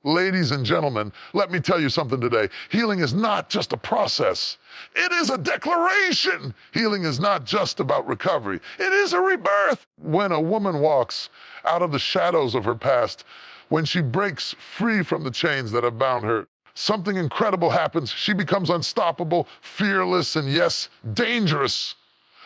Ladies and gentlemen, let me tell you something today. Healing is not just a process. It is a declaration. Healing is not just about recovery. It is a rebirth. When a woman walks out of the shadows of her past, when she breaks free from the chains that have bound her, something incredible happens. She becomes unstoppable, fearless, and yes, dangerous.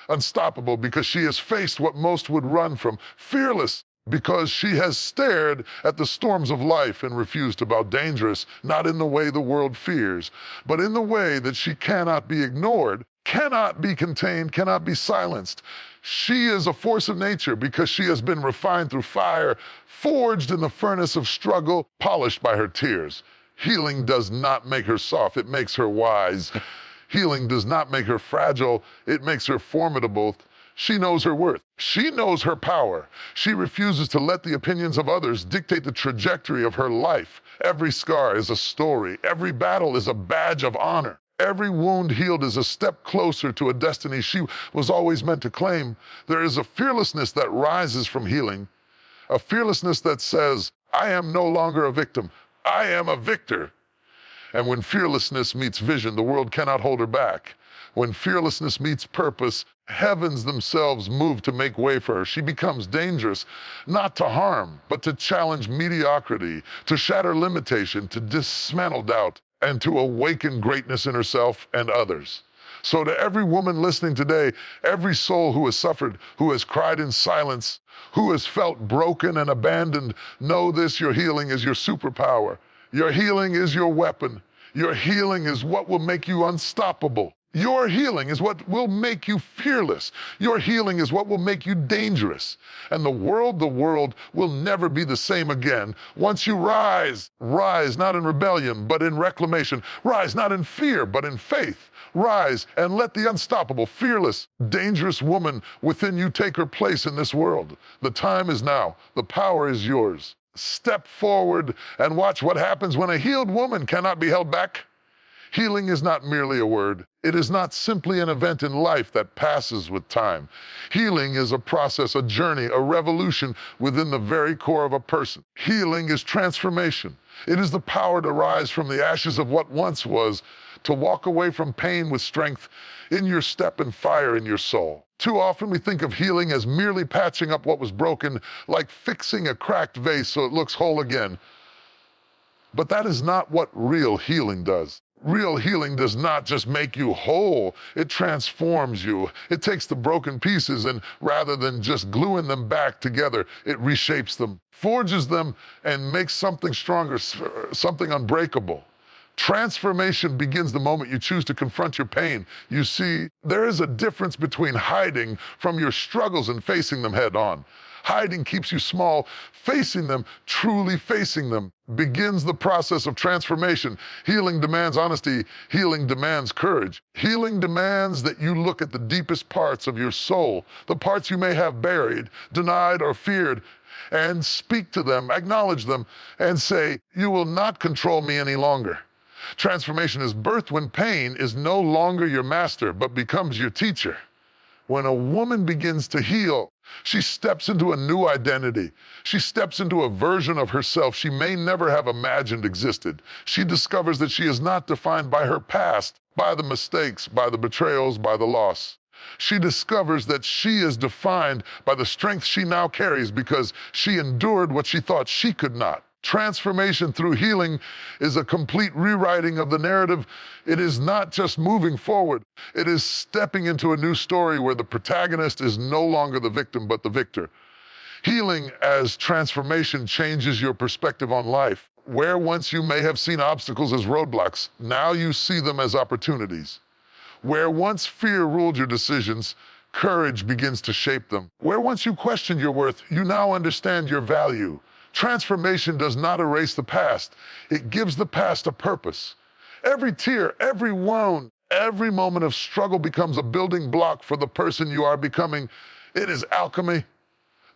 Unstoppable because she has faced what most would run from. Fearless because she has stared at the storms of life and refused to bow. Dangerous, not in the way the world fears, but in the way that she cannot be ignored, cannot be contained, cannot be silenced. She is a force of nature because she has been refined through fire, forged in the furnace of struggle, polished by her tears. Healing does not make her soft, it makes her wise. Healing does not make her fragile, it makes her formidable. She knows her worth. She knows her power. She refuses to let the opinions of others dictate the trajectory of her life. Every scar is a story. Every battle is a badge of honor. Every wound healed is a step closer to a destiny she was always meant to claim. There is a fearlessness that rises from healing, a fearlessness that says, I am no longer a victim. I am a victor. And when fearlessness meets vision, the world cannot hold her back. When fearlessness meets purpose, heavens themselves move to make way for her. She becomes dangerous, not to harm, but to challenge mediocrity, to shatter limitation, to dismantle doubt, and to awaken greatness in herself and others. So to every woman listening today, every soul who has suffered, who has cried in silence, who has felt broken and abandoned, know this: your healing is your superpower. Your healing is your weapon. Your healing is what will make you unstoppable. Your healing is what will make you fearless. Your healing is what will make you dangerous. And the world will never be the same again. Once you rise not in rebellion, but in reclamation. Rise not in fear, but in faith. Rise and let the unstoppable, fearless, dangerous woman within you take her place in this world. The time is now. The power is yours. Step forward and watch what happens when a healed woman cannot be held back. Healing is not merely a word. It is not simply an event in life that passes with time. Healing is a process, a journey, a revolution within the very core of a person. Healing is transformation. It is the power to rise from the ashes of what once was, to walk away from pain with strength in your step and fire in your soul. Too often we think of healing as merely patching up what was broken, like fixing a cracked vase so it looks whole again. But that is not what real healing does. Real healing does not just make you whole, it transforms you. It takes the broken pieces and rather than just gluing them back together, it reshapes them, forges them, and makes something stronger, something unbreakable. Transformation begins the moment you choose to confront your pain. You see, there is a difference between hiding from your struggles and facing them head on. Hiding keeps you small. Facing them, truly facing them, begins the process of transformation. Healing demands honesty. Healing demands courage. Healing demands that you look at the deepest parts of your soul, the parts you may have buried, denied, or feared, and speak to them, acknowledge them, and say, you will not control me any longer. Transformation is birthed when pain is no longer your master, but becomes your teacher. When a woman begins to heal, she steps into a new identity. She steps into a version of herself she may never have imagined existed. She discovers that she is not defined by her past, by the mistakes, by the betrayals, by the loss. She discovers that she is defined by the strength she now carries because she endured what she thought she could not. Transformation through healing is a complete rewriting of the narrative. It is not just moving forward. It is stepping into a new story where the protagonist is no longer the victim, but the victor. Healing as transformation changes your perspective on life. Where once you may have seen obstacles as roadblocks, now you see them as opportunities. Where once fear ruled your decisions, courage begins to shape them. Where once you questioned your worth, you now understand your value. Transformation does not erase the past. It gives the past a purpose. Every tear, every wound, every moment of struggle becomes a building block for the person you are becoming. It is alchemy,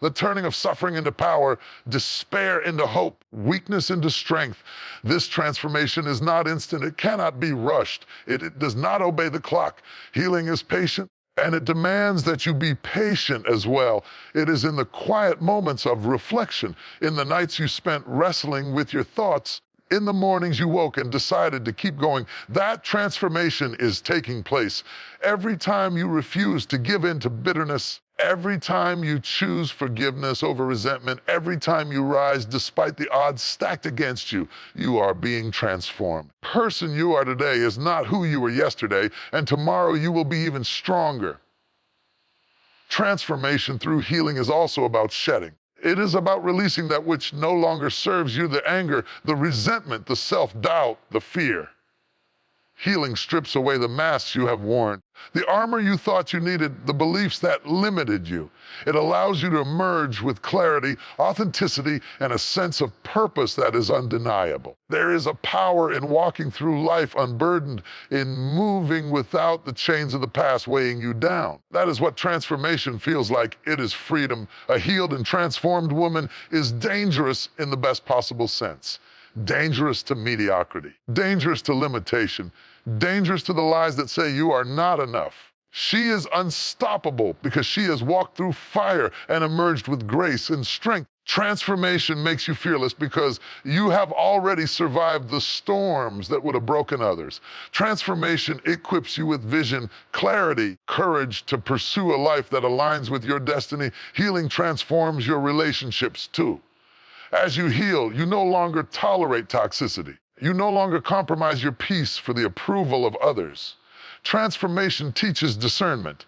the turning of suffering into power, despair into hope, weakness into strength. This transformation is not instant. It cannot be rushed. It does not obey the clock. Healing is patient. And it demands that you be patient as well. It is in the quiet moments of reflection, in the nights you spent wrestling with your thoughts, In the mornings you woke and decided to keep going. That transformation is taking place. Every time you refuse to give in to bitterness, every time you choose forgiveness over resentment, every time you rise despite the odds stacked against you, you are being transformed. The person you are today is not who you were yesterday, and tomorrow you will be even stronger. Transformation through healing is also about shedding. It is about releasing that which no longer serves you, the anger, the resentment, the self-doubt, the fear. Healing strips away the masks you have worn, the armor you thought you needed, the beliefs that limited you. It allows you to emerge with clarity, authenticity, and a sense of purpose that is undeniable. There is a power in walking through life unburdened, in moving without the chains of the past weighing you down. That is what transformation feels like. It is freedom. A healed and transformed woman is dangerous in the best possible sense. Dangerous to mediocrity, dangerous to limitation, dangerous to the lies that say you are not enough. She is unstoppable because she has walked through fire and emerged with grace and strength. Transformation makes you fearless because you have already survived the storms that would have broken others. Transformation equips you with vision, clarity, courage to pursue a life that aligns with your destiny. Healing transforms your relationships too. As you heal, you no longer tolerate toxicity. You no longer compromise your peace for the approval of others. Transformation teaches discernment.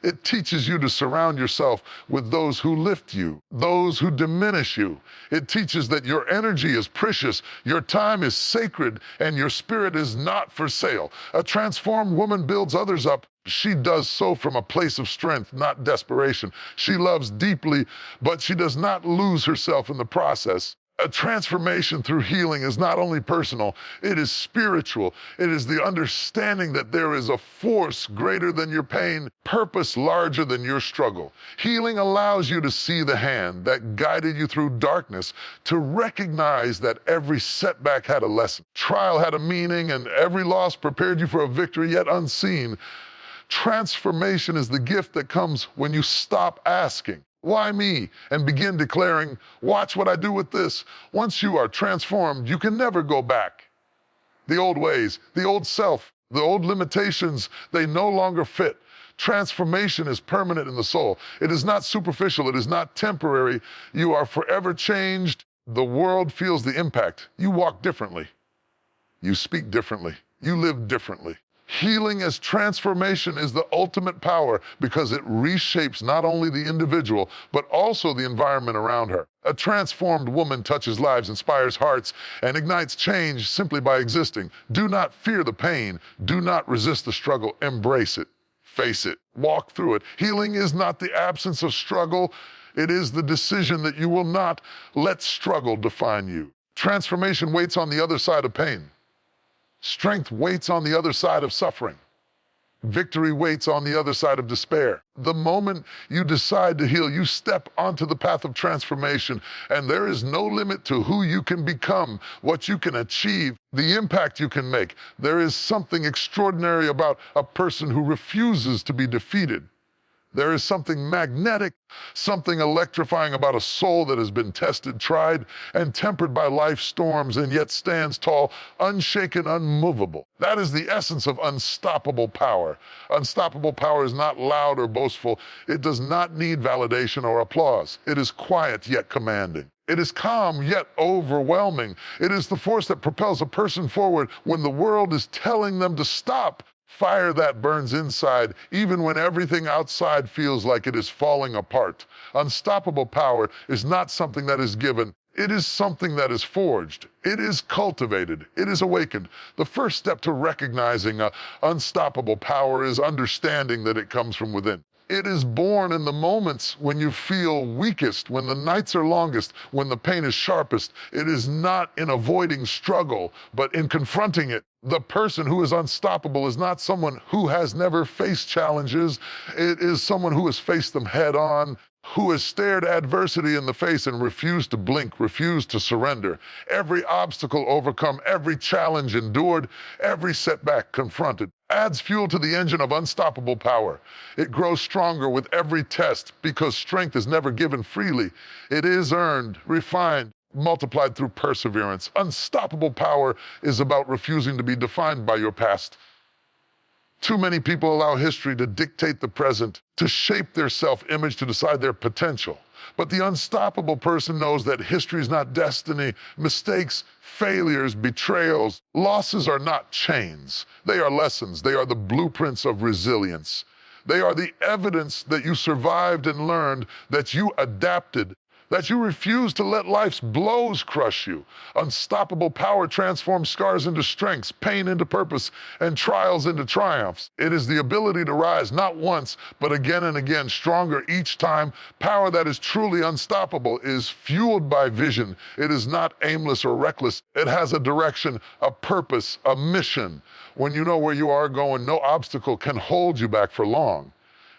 It teaches you to surround yourself with those who lift you, those who diminish you. It teaches that your energy is precious, your time is sacred, and your spirit is not for sale. A transformed woman builds others up. She does so from a place of strength, not desperation. She loves deeply, but she does not lose herself in the process. A transformation through healing is not only personal, it is spiritual. It is the understanding that there is a force greater than your pain, purpose larger than your struggle. Healing allows you to see the hand that guided you through darkness, to recognize that every setback had a lesson, trial had a meaning, and every loss prepared you for a victory yet unseen. Transformation is the gift that comes when you stop asking, "Why me?" and begin declaring, "Watch what I do with this." Once you are transformed, you can never go back. The old ways, the old self, the old limitations, they no longer fit. Transformation is permanent in the soul. It is not superficial. It is not temporary. You are forever changed. The world feels the impact. You walk differently. You speak differently. You live differently. Healing as transformation is the ultimate power because it reshapes not only the individual, but also the environment around her. A transformed woman touches lives, inspires hearts, and ignites change simply by existing. Do not fear the pain. Do not resist the struggle. Embrace it. Face it. Walk through it. Healing is not the absence of struggle. It is the decision that you will not let struggle define you. Transformation waits on the other side of pain. Strength waits on the other side of suffering. Victory waits on the other side of despair. The moment you decide to heal, you step onto the path of transformation, and there is no limit to who you can become, what you can achieve, the impact you can make. There is something extraordinary about a person who refuses to be defeated. There is something magnetic, something electrifying about a soul that has been tested, tried, and tempered by life's storms and yet stands tall, unshaken, unmovable. That is the essence of unstoppable power. Unstoppable power is not loud or boastful. It does not need validation or applause. It is quiet yet commanding. It is calm yet overwhelming. It is the force that propels a person forward when the world is telling them to stop. Fire that burns inside, even when everything outside feels like it is falling apart. Unstoppable power is not something that is given. It is something that is forged. It is cultivated. It is awakened. The first step to recognizing unstoppable power is understanding that it comes from within. It is born in the moments when you feel weakest, when the nights are longest, when the pain is sharpest. It is not in avoiding struggle, but in confronting it. The person who is unstoppable is not someone who has never faced challenges. It is someone who has faced them head on, who has stared adversity in the face and refused to blink, refused to surrender. Every obstacle overcome, every challenge endured, every setback confronted. Adds fuel to the engine of unstoppable power. It grows stronger with every test because strength is never given freely. It is earned, refined, multiplied through perseverance. Unstoppable power is about refusing to be defined by your past. Too many people allow history to dictate the present, to shape their self-image, to decide their potential. But the unstoppable person knows that history is not destiny. Mistakes, failures, betrayals, losses are not chains. They are lessons. They are the blueprints of resilience. They are the evidence that you survived and learned, that you adapted, that you refuse to let life's blows crush you. Unstoppable power transforms scars into strengths, pain into purpose, and trials into triumphs. It is the ability to rise not once, but again and again, stronger each time. Power that is truly unstoppable is fueled by vision. It is not aimless or reckless. It has a direction, a purpose, a mission. When you know where you are going, no obstacle can hold you back for long.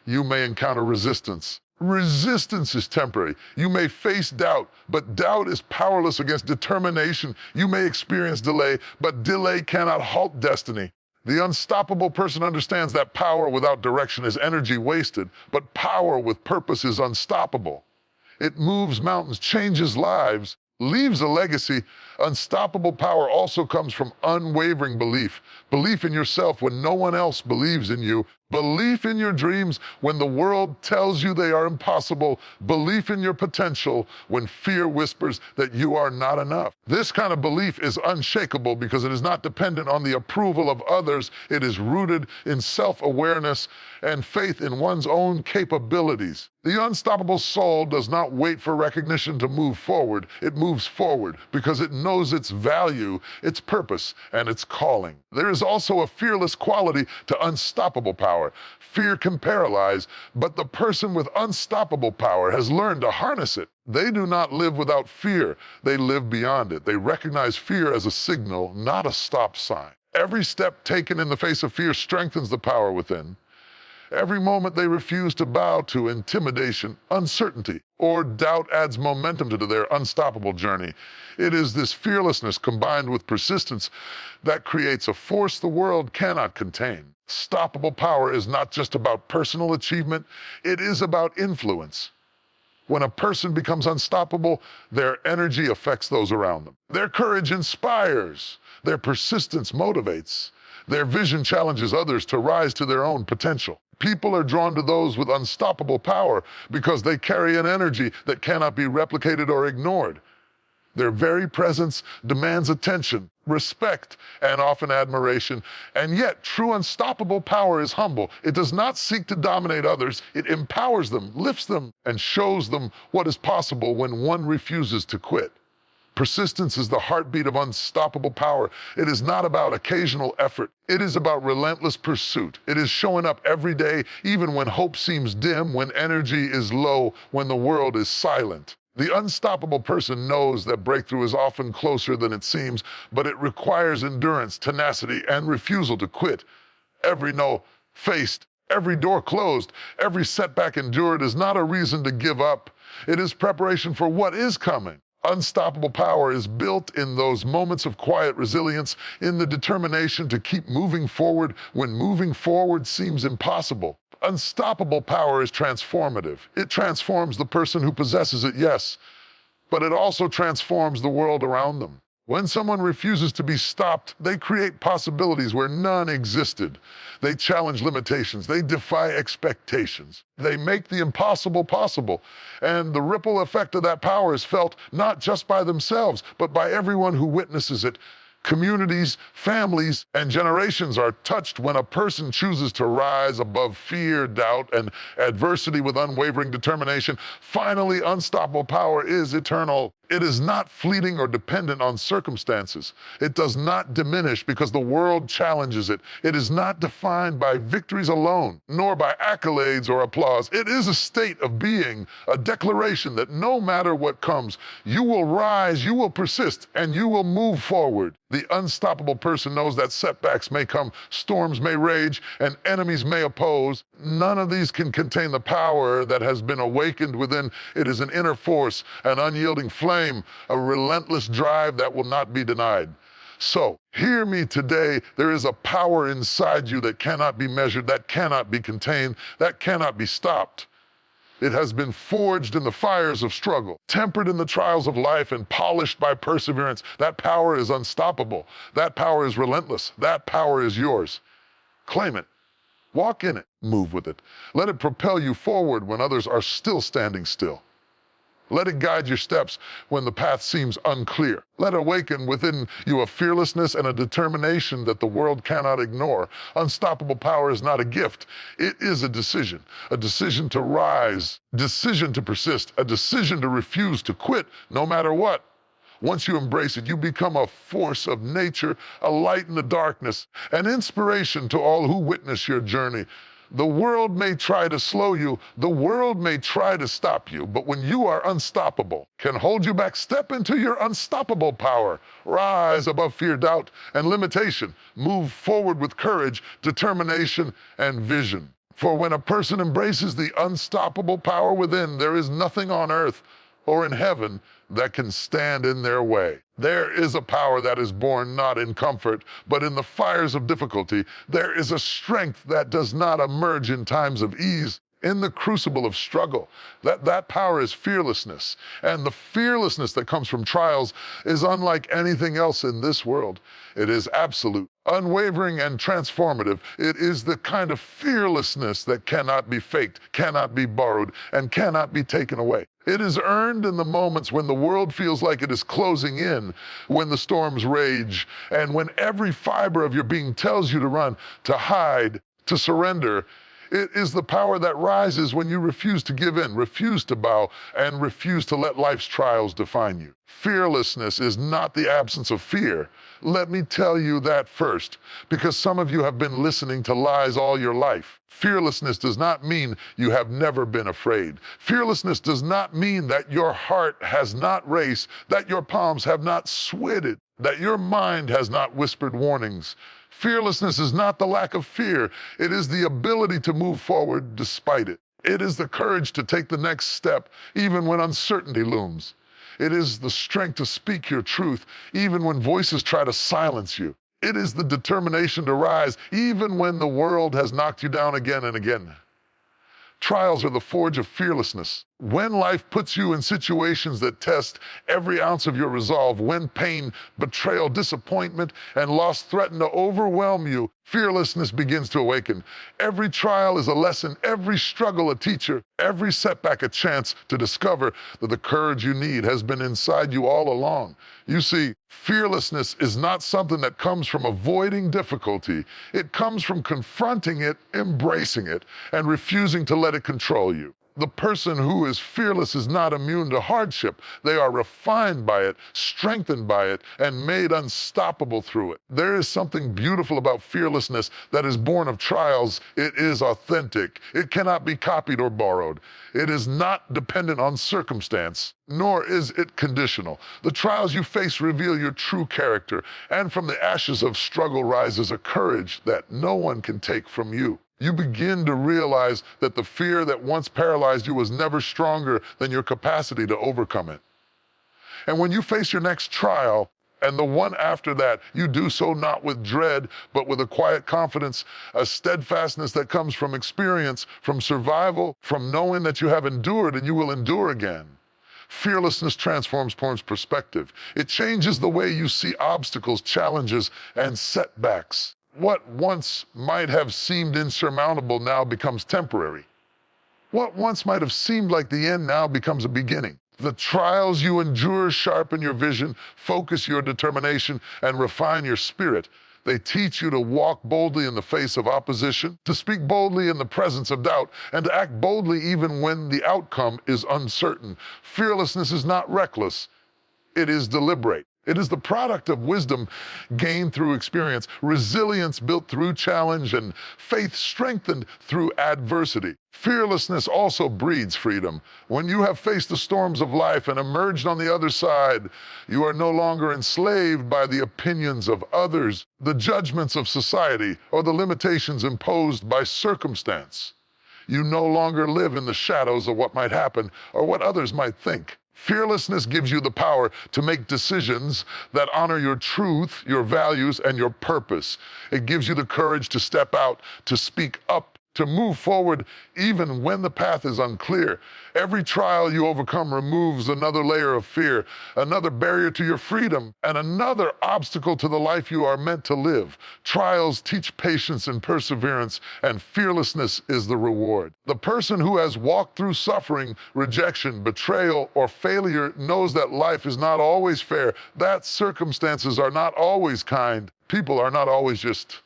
You may encounter resistance. Resistance is temporary. You may face doubt, but doubt is powerless against determination. You may experience delay, but delay cannot halt destiny. The unstoppable person understands that power without direction is energy wasted, but power with purpose is unstoppable. It moves mountains, changes lives, leaves a legacy. Unstoppable power also comes from unwavering belief. Belief in yourself when no one else believes in you. Belief in your dreams when the world tells you they are impossible. Belief in your potential when fear whispers that you are not enough. This kind of belief is unshakable because it is not dependent on the approval of others. It is rooted in self-awareness and faith in one's own capabilities. The unstoppable soul does not wait for recognition to move forward. It moves forward because it knows its value, its purpose, and its calling. There is also a fearless quality to unstoppable power. Fear can paralyze, but the person with unstoppable power has learned to harness it. They do not live without fear. They live beyond it. They recognize fear as a signal, not a stop sign. Every step taken in the face of fear strengthens the power within. Every moment they refuse to bow to intimidation, uncertainty, or doubt adds momentum to their unstoppable journey. It is this fearlessness combined with persistence that creates a force the world cannot contain. Unstoppable power is not just about personal achievement, it is about influence. When a person becomes unstoppable, their energy affects those around them. Their courage inspires, their persistence motivates, their vision challenges others to rise to their own potential. People are drawn to those with unstoppable power because they carry an energy that cannot be replicated or ignored. Their very presence demands attention, respect, and often admiration. And yet, true unstoppable power is humble. It does not seek to dominate others. It empowers them, lifts them, and shows them what is possible when one refuses to quit. Persistence is the heartbeat of unstoppable power. It is not about occasional effort. It is about relentless pursuit. It is showing up every day, even when hope seems dim, when energy is low, when the world is silent. The unstoppable person knows that breakthrough is often closer than it seems, but it requires endurance, tenacity, and refusal to quit. Every no faced, every door closed, every setback endured is not a reason to give up. It is preparation for what is coming. Unstoppable power is built in those moments of quiet resilience, in the determination to keep moving forward when moving forward seems impossible. Unstoppable power is transformative. It transforms the person who possesses it, yes, but it also transforms the world around them. When someone refuses to be stopped, they create possibilities where none existed. They challenge limitations. They defy expectations. They make the impossible possible. And the ripple effect of that power is felt not just by themselves, but by everyone who witnesses it. Communities, families, and generations are touched when a person chooses to rise above fear, doubt, and adversity with unwavering determination. Finally, unstoppable power is eternal. It is not fleeting or dependent on circumstances. It does not diminish because the world challenges it. It is not defined by victories alone, nor by accolades or applause. It is a state of being, a declaration that no matter what comes, you will rise, you will persist, and you will move forward. The unstoppable person knows that setbacks may come, storms may rage, and enemies may oppose. None of these can contain the power that has been awakened within. It is an inner force, an unyielding flame, a relentless drive that will not be denied. So, hear me today. There is a power inside you that cannot be measured, that cannot be contained, that cannot be stopped. It has been forged in the fires of struggle, tempered in the trials of life, and polished by perseverance. That power is unstoppable. That power is relentless. That power is yours. Claim it. Walk in it. Move with it. Let it propel you forward when others are still standing still. Let it guide your steps when the path seems unclear. Let it awaken within you a fearlessness and a determination that the world cannot ignore. Unstoppable power is not a gift. It is a decision to rise, decision to persist, a decision to refuse to quit no matter what. Once you embrace it, you become a force of nature, a light in the darkness, an inspiration to all who witness your journey. The world may try to slow you, the world may try to stop you, but when you are unstoppable, can hold you back, step into your unstoppable power. Rise above fear, doubt, and limitation. Move forward with courage, determination, and vision. For when a person embraces the unstoppable power within, there is nothing on earth or in heaven that can stand in their way. There is a power that is born not in comfort, but in the fires of difficulty. There is a strength that does not emerge in times of ease, in the crucible of struggle. That power is fearlessness. And the fearlessness that comes from trials is unlike anything else in this world. It is absolute, unwavering, and transformative. It is the kind of fearlessness that cannot be faked, cannot be borrowed, and cannot be taken away. It is earned in the moments when the world feels like it is closing in, when the storms rage, and when every fiber of your being tells you to run, to hide, to surrender. It is the power that rises when you refuse to give in, refuse to bow, and refuse to let life's trials define you. Fearlessness is not the absence of fear. Let me tell you that first, because some of you have been listening to lies all your life. Fearlessness does not mean you have never been afraid. Fearlessness does not mean that your heart has not raced, that your palms have not sweated, that your mind has not whispered warnings. Fearlessness is not the lack of fear. It is the ability to move forward despite it. It is the courage to take the next step, even when uncertainty looms. It is the strength to speak your truth, even when voices try to silence you. It is the determination to rise, even when the world has knocked you down again and again. Trials are the forge of fearlessness. When life puts you in situations that test every ounce of your resolve, when pain, betrayal, disappointment, and loss threaten to overwhelm you, fearlessness begins to awaken. Every trial is a lesson, every struggle a teacher, every setback a chance to discover that the courage you need has been inside you all along. You see, fearlessness is not something that comes from avoiding difficulty. It comes from confronting it, embracing it, and refusing to let it control you. The person who is fearless is not immune to hardship. They are refined by it, strengthened by it, and made unstoppable through it. There is something beautiful about fearlessness that is born of trials. It is authentic. It cannot be copied or borrowed. It is not dependent on circumstance, nor is it conditional. The trials you face reveal your true character, and from the ashes of struggle rises a courage that no one can take from you. You begin to realize that the fear that once paralyzed you was never stronger than your capacity to overcome it. And when you face your next trial, and the one after that, you do so not with dread, but with a quiet confidence, a steadfastness that comes from experience, from survival, from knowing that you have endured and you will endure again. Fearlessness transforms perspective. It changes the way you see obstacles, challenges, and setbacks. What once might have seemed insurmountable now becomes temporary. What once might have seemed like the end now becomes a beginning. The trials you endure sharpen your vision, focus your determination, and refine your spirit. They teach you to walk boldly in the face of opposition, to speak boldly in the presence of doubt, and to act boldly even when the outcome is uncertain. Fearlessness is not reckless. It is deliberate. It is the product of wisdom gained through experience, resilience built through challenge, and faith strengthened through adversity. Fearlessness also breeds freedom. When you have faced the storms of life and emerged on the other side, you are no longer enslaved by the opinions of others, the judgments of society, or the limitations imposed by circumstance. You no longer live in the shadows of what might happen or what others might think. Fearlessness gives you the power to make decisions that honor your truth, your values, and your purpose. It gives you the courage to step out, to speak up, to move forward even when the path is unclear. Every trial you overcome removes another layer of fear, another barrier to your freedom, and another obstacle to the life you are meant to live. Trials teach patience and perseverance, and fearlessness is the reward. The person who has walked through suffering, rejection, betrayal, or failure knows that life is not always fair, that circumstances are not always kind, people are not always just.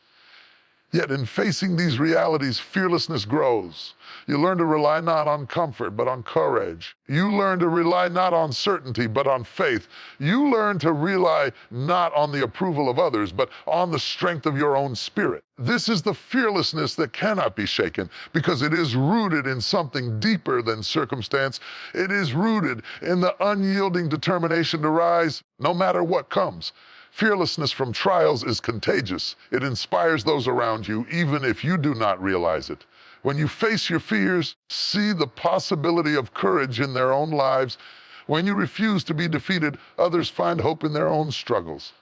Yet in facing these realities, fearlessness grows. You learn to rely not on comfort, but on courage. You learn to rely not on certainty, but on faith. You learn to rely not on the approval of others, but on the strength of your own spirit. This is the fearlessness that cannot be shaken, because it is rooted in something deeper than circumstance. It is rooted in the unyielding determination to rise no matter what comes. Fearlessness from trials is contagious. It inspires those around you, even if you do not realize it. When you face your fears, see the possibility of courage in their own lives. When you refuse to be defeated, others find hope in their own struggles.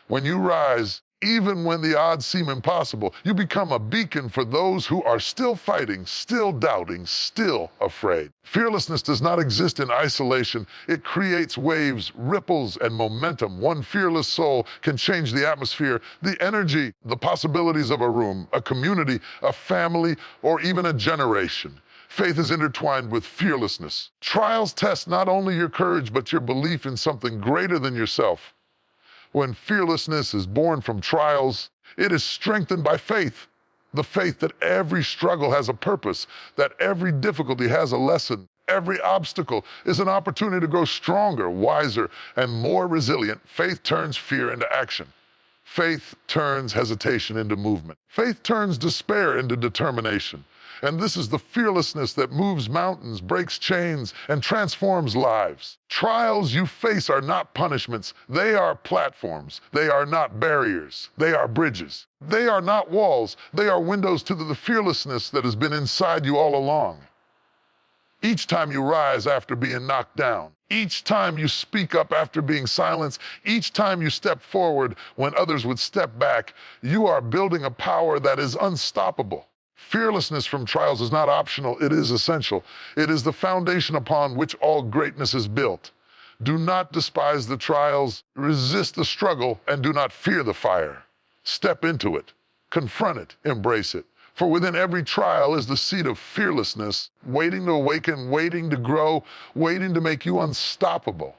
When you rise, even when the odds seem impossible, you become a beacon for those who are still fighting, still doubting, still afraid. Fearlessness does not exist in isolation. It creates waves, ripples, and momentum. One fearless soul can change the atmosphere, the energy, the possibilities of a room, a community, a family, or even a generation. Faith is intertwined with fearlessness. Trials test not only your courage, but your belief in something greater than yourself. When fearlessness is born from trials, it is strengthened by faith. The faith that every struggle has a purpose, that every difficulty has a lesson, every obstacle is an opportunity to grow stronger, wiser, and more resilient. Faith turns fear into action. Faith turns hesitation into movement. Faith turns despair into determination. And this is the fearlessness that moves mountains, breaks chains, and transforms lives. Trials you face are not punishments. They are platforms. They are not barriers. They are bridges. They are not walls. They are windows to the fearlessness that has been inside you all along. Each time you rise after being knocked down, each time you speak up after being silenced, each time you step forward when others would step back, you are building a power that is unstoppable. Fearlessness from trials is not optional, it is essential. It is the foundation upon which all greatness is built. Do not despise the trials, resist the struggle, and do not fear the fire. Step into it, confront it, embrace it. For within every trial is the seed of fearlessness, waiting to awaken, waiting to grow, waiting to make you unstoppable.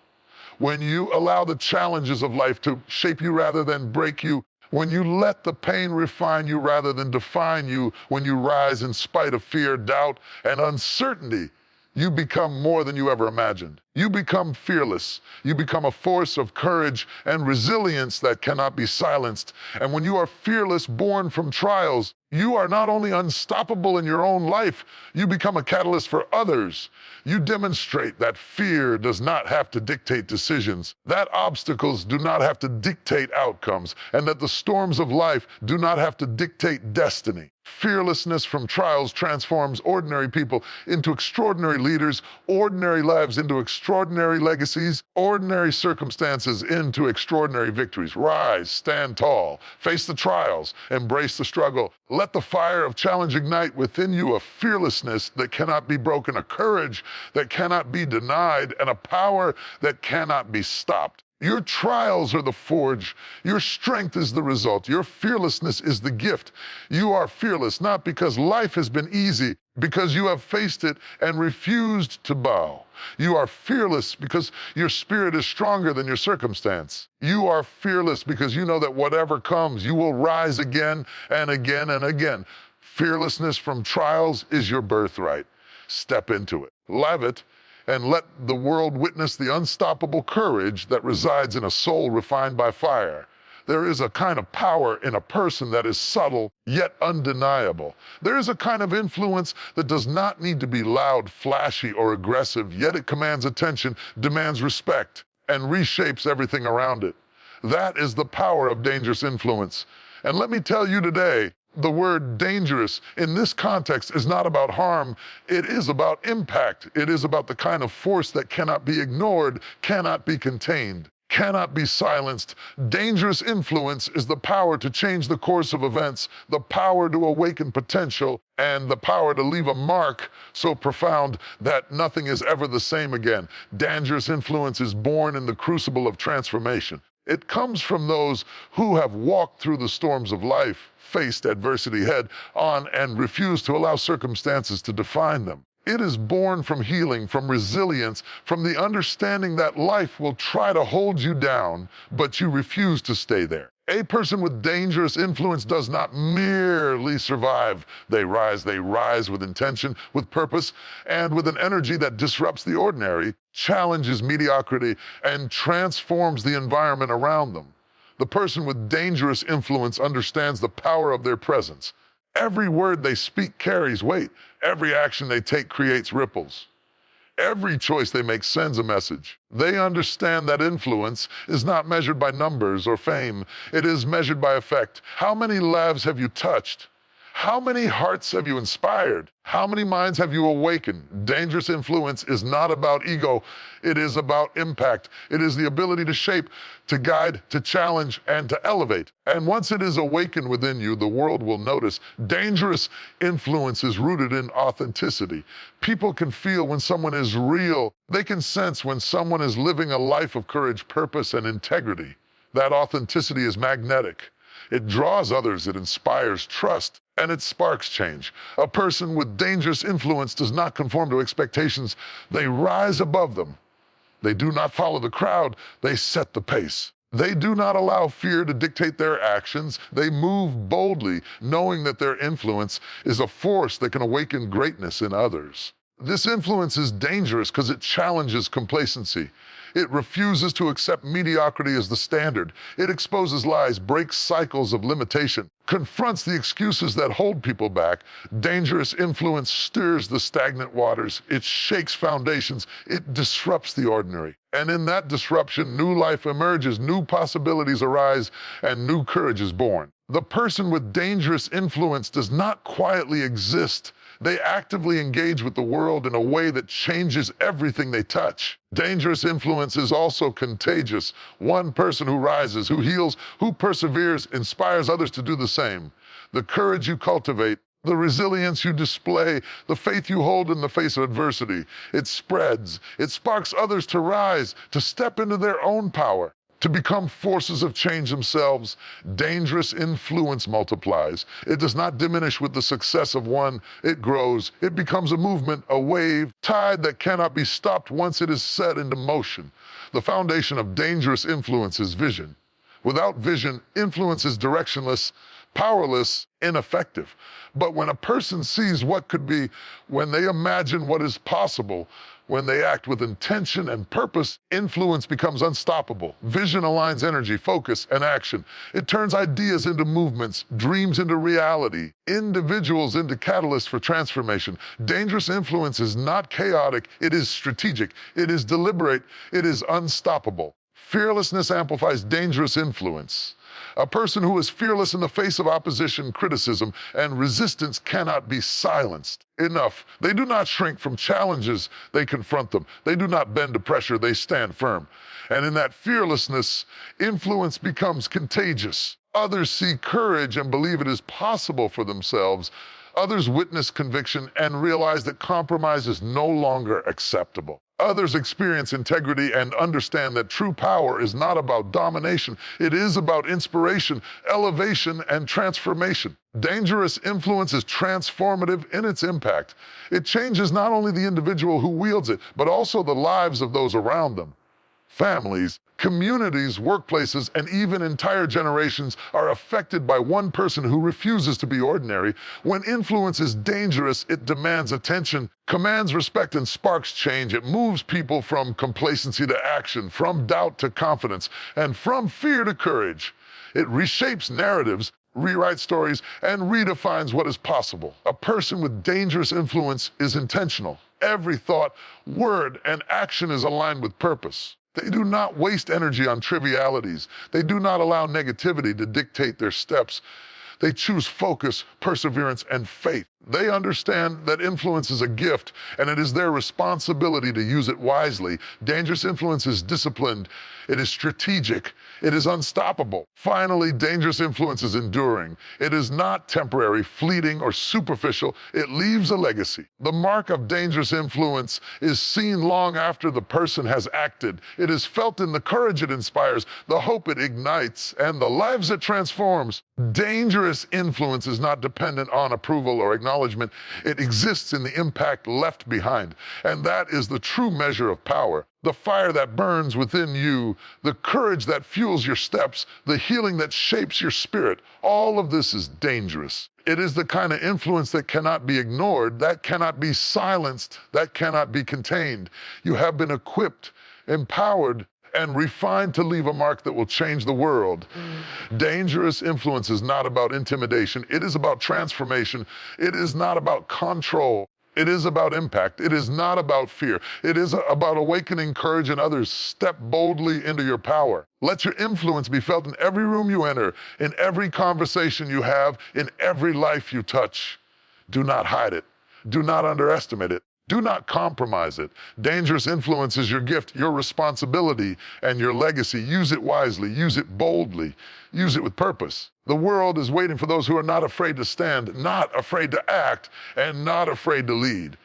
When you allow the challenges of life to shape you rather than break you, when you let the pain refine you rather than define you, when you rise in spite of fear, doubt, and uncertainty, you become more than you ever imagined. You become fearless. You become a force of courage and resilience that cannot be silenced. And when you are fearless, born from trials, you are not only unstoppable in your own life, you become a catalyst for others. You demonstrate that fear does not have to dictate decisions, that obstacles do not have to dictate outcomes, and that the storms of life do not have to dictate destiny. Fearlessness from trials transforms ordinary people into extraordinary leaders, ordinary lives into extraordinary legacies, ordinary circumstances into extraordinary victories. Rise, stand tall, face the trials, embrace the struggle. Let the fire of challenge ignite within you a fearlessness that cannot be broken, a courage that cannot be denied, and a power that cannot be stopped. Your trials are the forge. Your strength is the result. Your fearlessness is the gift. You are fearless not because life has been easy, because you have faced it and refused to bow. You are fearless because your spirit is stronger than your circumstance. You are fearless because you know that whatever comes, you will rise again and again and again. Fearlessness from trials is your birthright. Step into it. Love it. And let the world witness the unstoppable courage that resides in a soul refined by fire. There is a kind of power in a person that is subtle, yet undeniable. There is a kind of influence that does not need to be loud, flashy, or aggressive, yet it commands attention, demands respect, and reshapes everything around it. That is the power of dangerous influence. And let me tell you today, the word dangerous in this context is not about harm. It is about impact. It is about the kind of force that cannot be ignored, cannot be contained, cannot be silenced. Dangerous influence is the power to change the course of events, the power to awaken potential, and the power to leave a mark so profound that nothing is ever the same again. Dangerous influence is born in the crucible of transformation. It comes from those who have walked through the storms of life, faced adversity head on, and refused to allow circumstances to define them. It is born from healing, from resilience, from the understanding that life will try to hold you down, but you refuse to stay there. A person with dangerous influence does not merely survive. They rise with intention, with purpose, and with an energy that disrupts the ordinary, challenges mediocrity, and transforms the environment around them. The person with dangerous influence understands the power of their presence. Every word they speak carries weight. Every action they take creates ripples. Every choice they make sends a message. They understand that influence is not measured by numbers or fame. It is measured by effect. How many lives have you touched? How many hearts have you inspired? How many minds have you awakened? Dangerous influence is not about ego. It is about impact. It is the ability to shape, to guide, to challenge, and to elevate. And once it is awakened within you, the world will notice. Dangerous influence is rooted in authenticity. People can feel when someone is real. They can sense when someone is living a life of courage, purpose, and integrity. That authenticity is magnetic. It draws others, it inspires trust, and it sparks change. A person with dangerous influence does not conform to expectations. They rise above them. They do not follow the crowd. They set the pace. They do not allow fear to dictate their actions. They move boldly, knowing that their influence is a force that can awaken greatness in others. This influence is dangerous because it challenges complacency. It refuses to accept mediocrity as the standard. It exposes lies, breaks cycles of limitation, confronts the excuses that hold people back. Dangerous influence stirs the stagnant waters. It shakes foundations. It disrupts the ordinary. And in that disruption, new life emerges, new possibilities arise, and new courage is born. The person with dangerous influence does not quietly exist. They actively engage with the world in a way that changes everything they touch. Dangerous influence is also contagious. One person who rises, who heals, who perseveres, inspires others to do the same. The courage you cultivate, the resilience you display, the faith you hold in the face of adversity, it spreads. It sparks others to rise, to step into their own power, to become forces of change themselves. Dangerous influence multiplies. It does not diminish with the success of one. It grows. It becomes a movement, a wave, tide that cannot be stopped once it is set into motion. The foundation of dangerous influence is vision. Without vision, influence is directionless, powerless, ineffective. But when a person sees what could be, when they imagine what is possible, when they act with intention and purpose, influence becomes unstoppable. Vision aligns energy, focus, and action. It turns ideas into movements, dreams into reality, individuals into catalysts for transformation. Dangerous influence is not chaotic, it is strategic, it is deliberate, it is unstoppable. Fearlessness amplifies dangerous influence. A person who is fearless in the face of opposition, criticism, and resistance cannot be silenced. Enough. They do not shrink from challenges, they confront them. They do not bend to pressure, they stand firm. And in that fearlessness, influence becomes contagious. Others see courage and believe it is possible for themselves. Others witness conviction and realize that compromise is no longer acceptable. Others experience integrity and understand that true power is not about domination. It is about inspiration, elevation, and transformation. Dangerous influence is transformative in its impact. It changes not only the individual who wields it, but also the lives of those around them. Families, communities, workplaces, and even entire generations are affected by one person who refuses to be ordinary. When influence is dangerous, it demands attention, commands respect, and sparks change. It moves people from complacency to action, from doubt to confidence, and from fear to courage. It reshapes narratives, rewrites stories, and redefines what is possible. A person with dangerous influence is intentional. Every thought, word, and action is aligned with purpose. They do not waste energy on trivialities. They do not allow negativity to dictate their steps. They choose focus, perseverance, and faith. They understand that influence is a gift, and it is their responsibility to use it wisely. Dangerous influence is disciplined, it is strategic, it is unstoppable. Finally, dangerous influence is enduring. It is not temporary, fleeting, or superficial. It leaves a legacy. The mark of dangerous influence is seen long after the person has acted. It is felt in the courage it inspires, the hope it ignites, and the lives it transforms. Dangerous influence is not dependent on approval or acknowledgement. It exists in the impact left behind. And that is the true measure of power. The fire that burns within you, the courage that fuels your steps, the healing that shapes your spirit. All of this is dangerous. It is the kind of influence that cannot be ignored, that cannot be silenced, that cannot be contained. You have been equipped, empowered, and refined to leave a mark that will change the world. Dangerous influence is not about intimidation. It is about transformation. It is not about control. It is about impact. It is not about fear. It is about awakening courage in others. Step boldly into your power. Let your influence be felt in every room you enter, in every conversation you have, in every life you touch. Do not hide it. Do not underestimate it. Do not compromise it. Dangerous influence is your gift, your responsibility, and your legacy. Use it wisely. Use it boldly. Use it with purpose. The world is waiting for those who are not afraid to stand, not afraid to act, and not afraid to lead.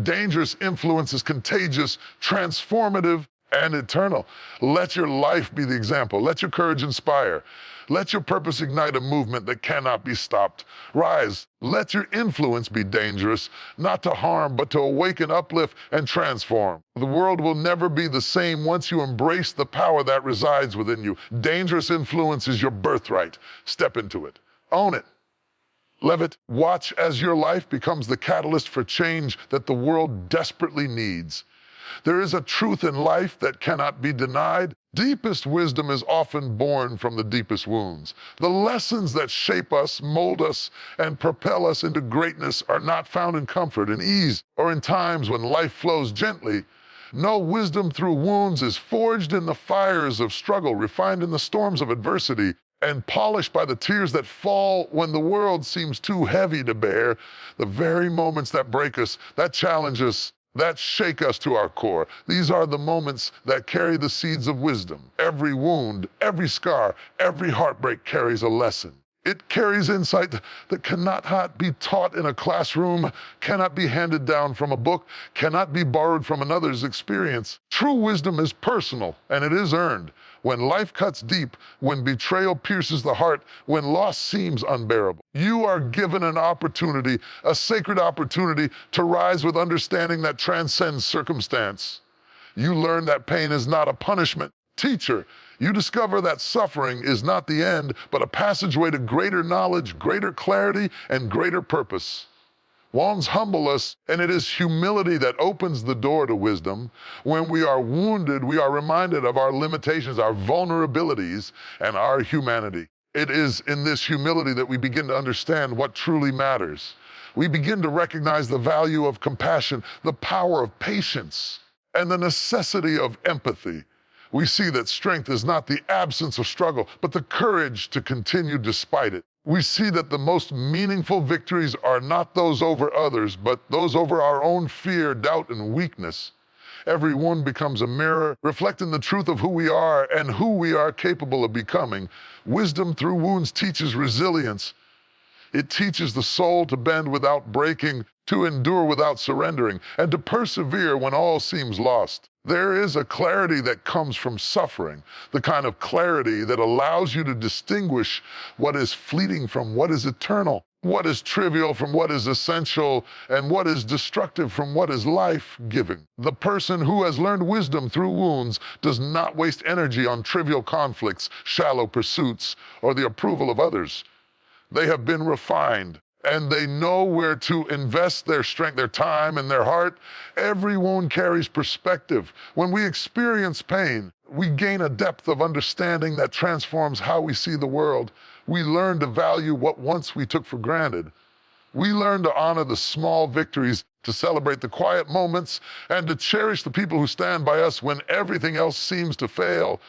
Dangerous influence is contagious, transformative, and eternal. Let your life be the example. Let your courage inspire. Let your purpose ignite a movement that cannot be stopped. Rise. Let your influence be dangerous, not to harm, but to awaken, uplift, and transform. The world will never be the same once you embrace the power that resides within you. Dangerous influence is your birthright. Step into it. Own it. Live it. Watch as your life becomes the catalyst for change that the world desperately needs. There is a truth in life that cannot be denied. Deepest wisdom is often born from the deepest wounds. The lessons that shape us, mold us, and propel us into greatness are not found in comfort and ease or in times when life flows gently. No, wisdom through wounds is forged in the fires of struggle, refined in the storms of adversity, and polished by the tears that fall when the world seems too heavy to bear. The very moments that break us, that challenge us, that shake us to our core. These are the moments that carry the seeds of wisdom. Every wound, every scar, every heartbreak carries a lesson. It carries insight that cannot be taught in a classroom, cannot be handed down from a book, cannot be borrowed from another's experience. True wisdom is personal, and it is earned. When life cuts deep, when betrayal pierces the heart, when loss seems unbearable, you are given an opportunity, a sacred opportunity, to rise with understanding that transcends circumstance. You learn that pain is not a punishment. Teacher, you discover that suffering is not the end, but a passageway to greater knowledge, greater clarity, and greater purpose. Wounds humble us, and it is humility that opens the door to wisdom. When we are wounded, we are reminded of our limitations, our vulnerabilities, and our humanity. It is in this humility that we begin to understand what truly matters. We begin to recognize the value of compassion, the power of patience, and the necessity of empathy. We see that strength is not the absence of struggle, but the courage to continue despite it. We see that the most meaningful victories are not those over others, but those over our own fear, doubt, and weakness. Every wound becomes a mirror, reflecting the truth of who we are and who we are capable of becoming. Wisdom through wounds teaches resilience. It teaches the soul to bend without breaking, to endure without surrendering, and to persevere when all seems lost. There is a clarity that comes from suffering, the kind of clarity that allows you to distinguish what is fleeting from what is eternal, what is trivial from what is essential, and what is destructive from what is life-giving. The person who has learned wisdom through wounds does not waste energy on trivial conflicts, shallow pursuits, or the approval of others. They have been refined, and they know where to invest their strength, their time, and their heart. Every wound carries perspective. When we experience pain, we gain a depth of understanding that transforms how we see the world. We learn to value what once we took for granted. We learn to honor the small victories, to celebrate the quiet moments, and to cherish the people who stand by us when everything else seems to fail.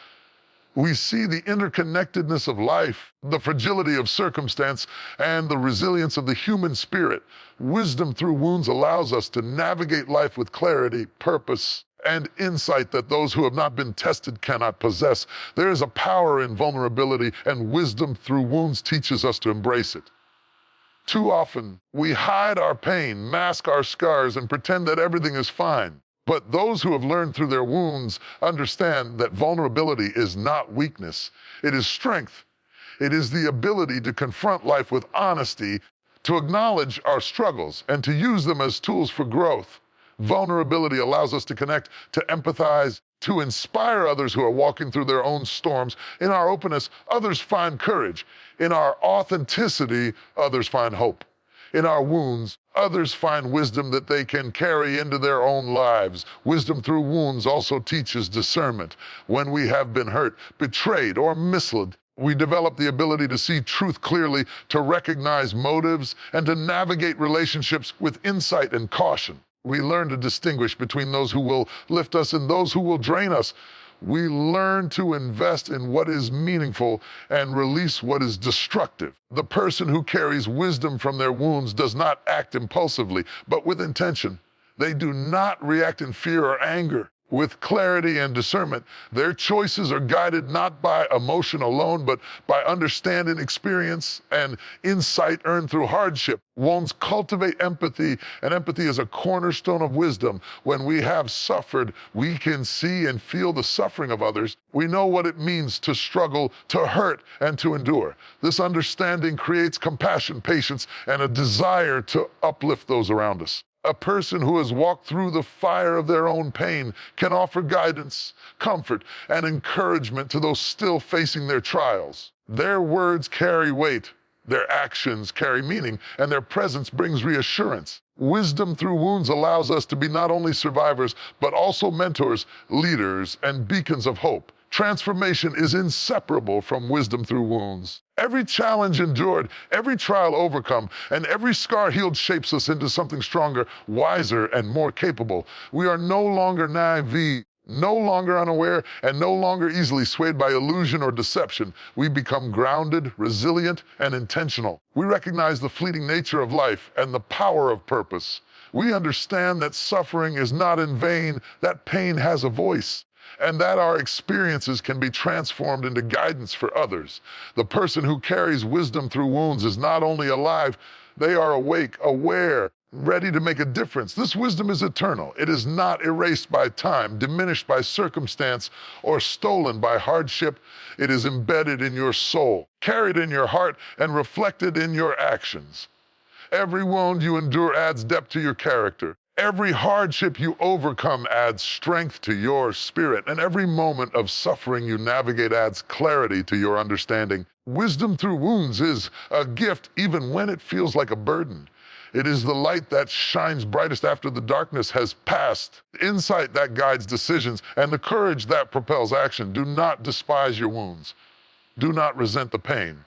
We see the interconnectedness of life, the fragility of circumstance, and the resilience of the human spirit. Wisdom through wounds allows us to navigate life with clarity, purpose, and insight that those who have not been tested cannot possess. There is a power in vulnerability, and wisdom through wounds teaches us to embrace it. Too often, we hide our pain, mask our scars, and pretend that everything is fine. But those who have learned through their wounds understand that vulnerability is not weakness. It is strength. It is the ability to confront life with honesty, to acknowledge our struggles, and to use them as tools for growth. Vulnerability allows us to connect, to empathize, to inspire others who are walking through their own storms. In our openness, others find courage. In our authenticity, others find hope. In our wounds, others find wisdom that they can carry into their own lives. Wisdom through wounds also teaches discernment. When we have been hurt, betrayed, or misled, we develop the ability to see truth clearly, to recognize motives, and to navigate relationships with insight and caution. We learn to distinguish between those who will lift us and those who will drain us. We learn to invest in what is meaningful and release what is destructive. The person who carries wisdom from their wounds does not act impulsively, but with intention. They do not react in fear or anger. With clarity and discernment, their choices are guided not by emotion alone, but by understanding, experience, and insight earned through hardship. Wounds cultivate empathy, and empathy is a cornerstone of wisdom. When we have suffered, we can see and feel the suffering of others. We know what it means to struggle, to hurt, and to endure. This understanding creates compassion, patience, and a desire to uplift those around us. A person who has walked through the fire of their own pain can offer guidance, comfort, and encouragement to those still facing their trials. Their words carry weight, their actions carry meaning, and their presence brings reassurance. Wisdom through wounds allows us to be not only survivors, but also mentors, leaders, and beacons of hope. Transformation is inseparable from wisdom through wounds. Every challenge endured, every trial overcome, and every scar healed shapes us into something stronger, wiser, and more capable. We are no longer naive, no longer unaware, and no longer easily swayed by illusion or deception. We become grounded, resilient, and intentional. We recognize the fleeting nature of life and the power of purpose. We understand that suffering is not in vain, that pain has a voice, and that our experiences can be transformed into guidance for others. The person who carries wisdom through wounds is not only alive, they are awake, aware, ready to make a difference. This wisdom is eternal. It is not erased by time, diminished by circumstance, or stolen by hardship. It is embedded in your soul, carried in your heart, and reflected in your actions. Every wound you endure adds depth to your character. Every hardship you overcome adds strength to your spirit, and every moment of suffering you navigate adds clarity to your understanding. Wisdom through wounds is a gift even when it feels like a burden. It is the light that shines brightest after the darkness has passed, insight that guides decisions, and the courage that propels action. Do not despise your wounds. Do not resent the pain.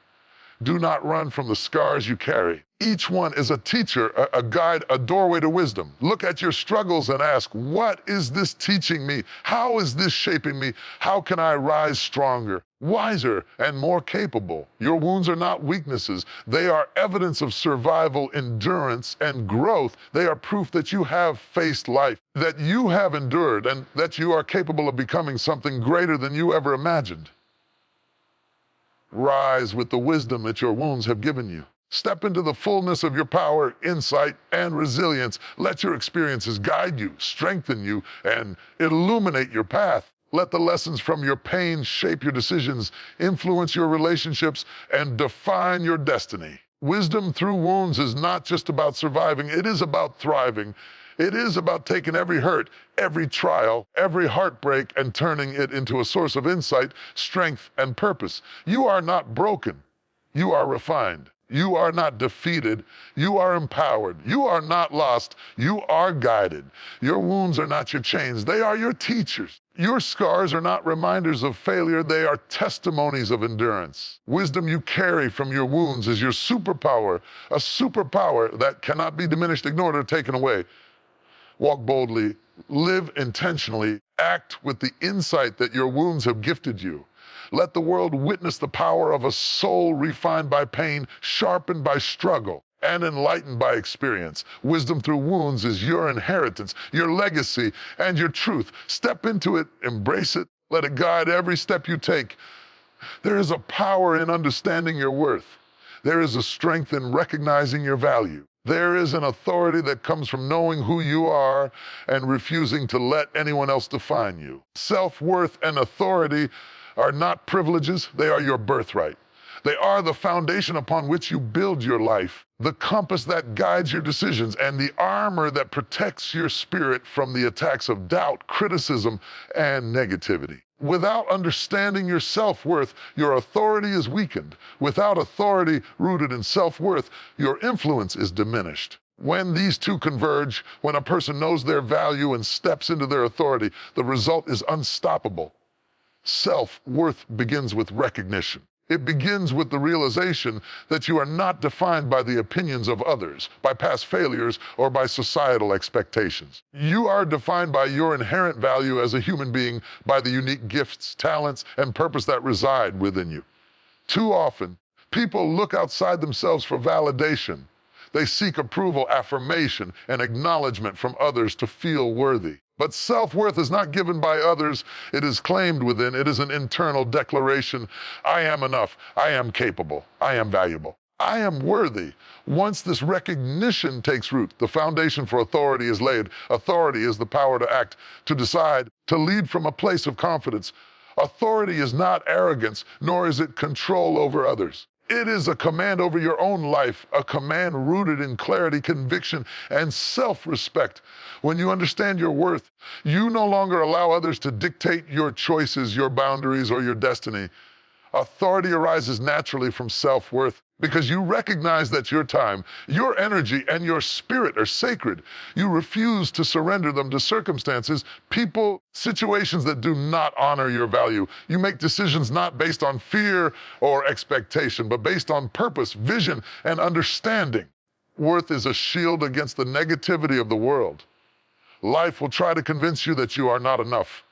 Do not run from the scars you carry. Each one is a teacher, a guide, a doorway to wisdom. Look at your struggles and ask, what is this teaching me? How is this shaping me? How can I rise stronger, wiser, and more capable? Your wounds are not weaknesses. They are evidence of survival, endurance, and growth. They are proof that you have faced life, that you have endured, and that you are capable of becoming something greater than you ever imagined. Rise with the wisdom that your wounds have given you. Step into the fullness of your power, insight, and resilience. Let your experiences guide you, strengthen you, and illuminate your path. Let the lessons from your pain shape your decisions, influence your relationships, and define your destiny. Wisdom through wounds is not just about surviving, it is about thriving. It is about taking every hurt, every trial, every heartbreak, and turning it into a source of insight, strength, and purpose. You are not broken. You are refined. You are not defeated. You are empowered. You are not lost. You are guided. Your wounds are not your chains. They are your teachers. Your scars are not reminders of failure. They are testimonies of endurance. Wisdom you carry from your wounds is your superpower, a superpower that cannot be diminished, ignored, or taken away. Walk boldly, live intentionally, act with the insight that your wounds have gifted you. Let the world witness the power of a soul refined by pain, sharpened by struggle, and enlightened by experience. Wisdom through wounds is your inheritance, your legacy, and your truth. Step into it, embrace it, let it guide every step you take. There is a power in understanding your worth. There is a strength in recognizing your value. There is an authority that comes from knowing who you are and refusing to let anyone else define you. Self-worth and authority are not privileges, they are your birthright. They are the foundation upon which you build your life, the compass that guides your decisions, and the armor that protects your spirit from the attacks of doubt, criticism, and negativity. Without understanding your self-worth, your authority is weakened. Without authority rooted in self-worth, your influence is diminished. When these two converge, when a person knows their value and steps into their authority, the result is unstoppable. Self-worth begins with recognition. It begins with the realization that you are not defined by the opinions of others, by past failures, or by societal expectations. You are defined by your inherent value as a human being, by the unique gifts, talents, and purpose that reside within you. Too often, people look outside themselves for validation. They seek approval, affirmation, and acknowledgement from others to feel worthy. But self-worth is not given by others, it is claimed within. It is an internal declaration. I am enough, I am capable, I am valuable, I am worthy. Once this recognition takes root, the foundation for authority is laid. Authority is the power to act, to decide, to lead from a place of confidence. Authority is not arrogance, nor is it control over others. It is a command over your own life, a command rooted in clarity, conviction, and self-respect. When you understand your worth, you no longer allow others to dictate your choices, your boundaries, or your destiny. Authority arises naturally from self-worth because you recognize that your time, your energy, and your spirit are sacred. You refuse to surrender them to circumstances, people, situations that do not honor your value. You make decisions not based on fear or expectation, but based on purpose, vision, and understanding. Worth is a shield against the negativity of the world. Life will try to convince you that you are not enough.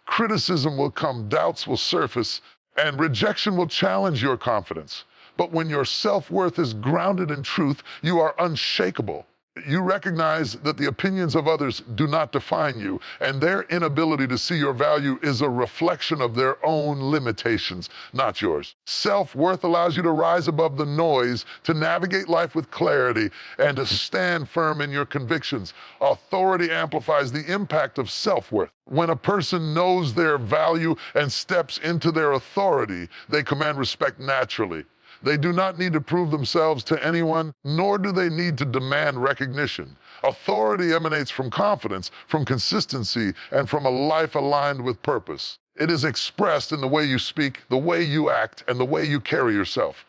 Criticism will come, doubts will surface, and rejection will challenge your confidence. But when your self-worth is grounded in truth, you are unshakable. You recognize that the opinions of others do not define you, and their inability to see your value is a reflection of their own limitations, not yours. Self-worth allows you to rise above the noise, to navigate life with clarity, and to stand firm in your convictions. Authority amplifies the impact of self-worth. When a person knows their value and steps into their authority, they command respect naturally. They do not need to prove themselves to anyone, nor do they need to demand recognition. Authority emanates from confidence, from consistency, and from a life aligned with purpose. It is expressed in the way you speak, the way you act, and the way you carry yourself.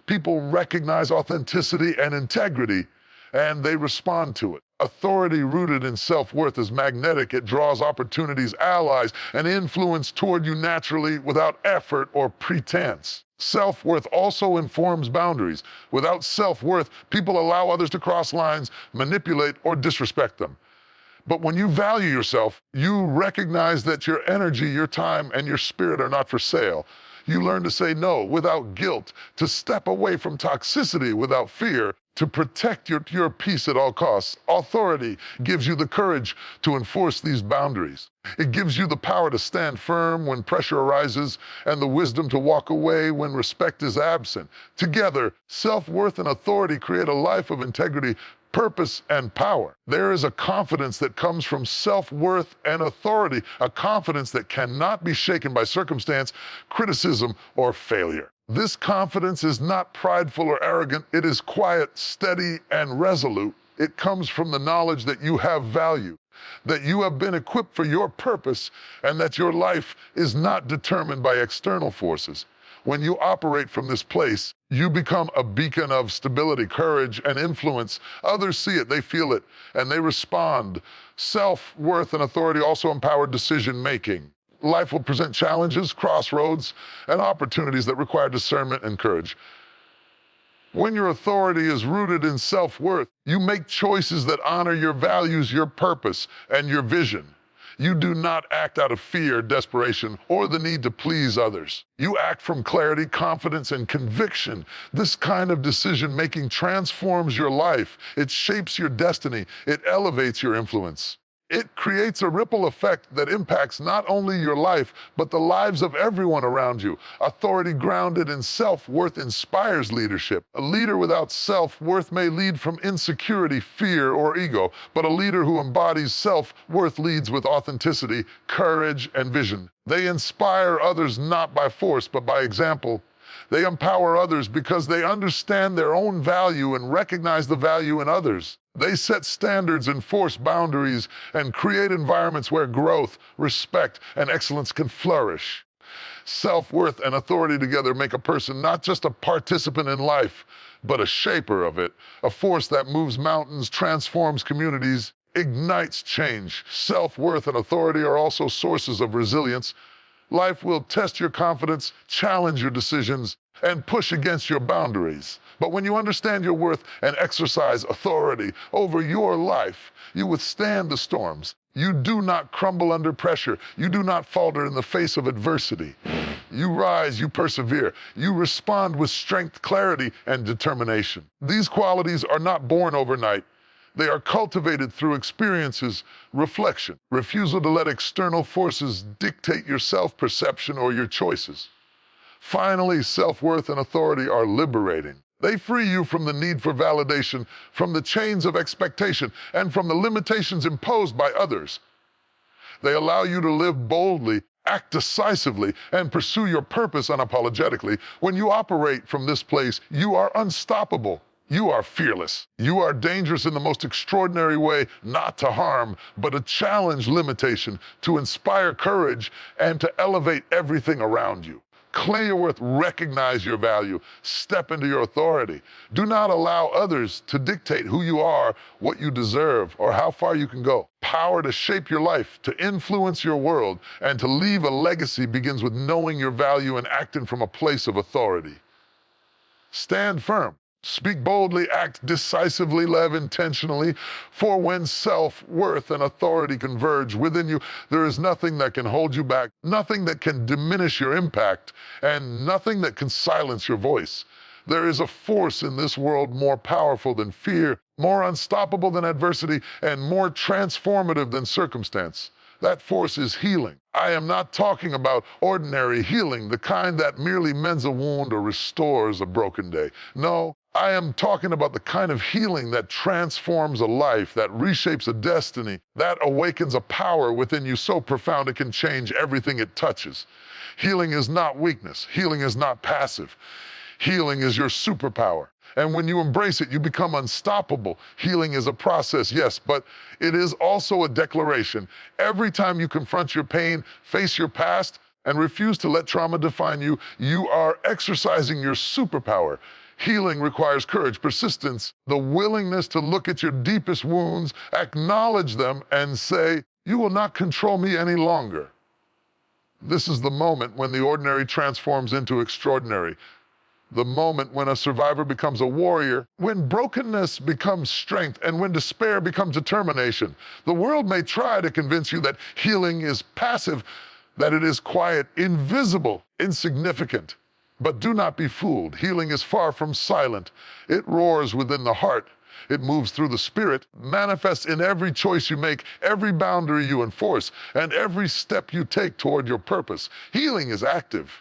People recognize authenticity and integrity, and they respond to it. Authority rooted in self-worth is magnetic. It draws opportunities, allies, and influence toward you naturally without effort or pretense. Self-worth also informs boundaries. Without self-worth, people allow others to cross lines, manipulate, or disrespect them. But when you value yourself, you recognize that your energy, your time, and your spirit are not for sale. You learn to say no without guilt, to step away from toxicity without fear, to protect your peace at all costs. Authority gives you the courage to enforce these boundaries. It gives you the power to stand firm when pressure arises and the wisdom to walk away when respect is absent. Together, self-worth and authority create a life of integrity, purpose, and power. There is a confidence that comes from self-worth and authority, a confidence that cannot be shaken by circumstance, criticism, or failure. This confidence is not prideful or arrogant. It is quiet, steady, and resolute. It comes from the knowledge that you have value, that you have been equipped for your purpose, and that your life is not determined by external forces. When you operate from this place, you become a beacon of stability, courage, and influence. Others see it, they feel it, and they respond. Self-worth and authority also empower decision-making. Life will present challenges, crossroads, and opportunities that require discernment and courage. When your authority is rooted in self-worth, you make choices that honor your values, your purpose, and your vision. You do not act out of fear, desperation, or the need to please others. You act from clarity, confidence, and conviction. This kind of decision-making transforms your life. It shapes your destiny. It elevates your influence. It creates a ripple effect that impacts not only your life, but the lives of everyone around you. Authority grounded in self-worth inspires leadership. A leader without self-worth may lead from insecurity, fear, or ego, but a leader who embodies self-worth leads with authenticity, courage, and vision. They inspire others not by force, but by example. They empower others because they understand their own value and recognize the value in others. They set standards, enforce boundaries, and create environments where growth, respect, and excellence can flourish. Self-worth and authority together make a person not just a participant in life, but a shaper of it, a force that moves mountains, transforms communities, ignites change. Self-worth and authority are also sources of resilience. Life will test your confidence, challenge your decisions, and push against your boundaries. But when you understand your worth and exercise authority over your life, you withstand the storms. You do not crumble under pressure. You do not falter in the face of adversity. You rise, you persevere. You respond with strength, clarity, and determination. These qualities are not born overnight. They are cultivated through experiences, reflection, refusal to let external forces dictate your self-perception or your choices. Finally, self-worth and authority are liberating. They free you from the need for validation, from the chains of expectation, and from the limitations imposed by others. They allow you to live boldly, act decisively, and pursue your purpose unapologetically. When you operate from this place, you are unstoppable. You are fearless. You are dangerous in the most extraordinary way, not to harm, but to challenge limitation, to inspire courage, and to elevate everything around you. Claim your worth, recognize your value, step into your authority. Do not allow others to dictate who you are, what you deserve, or how far you can go. Power to shape your life, to influence your world, and to leave a legacy begins with knowing your value and acting from a place of authority. Stand firm. Speak boldly, act decisively, live intentionally, for when self-worth and authority converge within you, there is nothing that can hold you back, nothing that can diminish your impact, and nothing that can silence your voice. There is a force in this world more powerful than fear, more unstoppable than adversity, and more transformative than circumstance. That force is healing. I am not talking about ordinary healing, the kind that merely mends a wound or restores a broken day. No, I am talking about the kind of healing that transforms a life, that reshapes a destiny, that awakens a power within you so profound it can change everything it touches. Healing is not weakness. Healing is not passive. Healing is your superpower. And when you embrace it, you become unstoppable. Healing is a process, yes, but it is also a declaration. Every time you confront your pain, face your past, and refuse to let trauma define you, you are exercising your superpower. Healing requires courage, persistence, the willingness to look at your deepest wounds, acknowledge them, and say, "You will not control me any longer." This is the moment when the ordinary transforms into extraordinary. The moment when a survivor becomes a warrior, when brokenness becomes strength, and when despair becomes determination. The world may try to convince you that healing is passive, that it is quiet, invisible, insignificant. But do not be fooled. Healing is far from silent. It roars within the heart. It moves through the spirit, manifests in every choice you make, every boundary you enforce, and every step you take toward your purpose. Healing is active.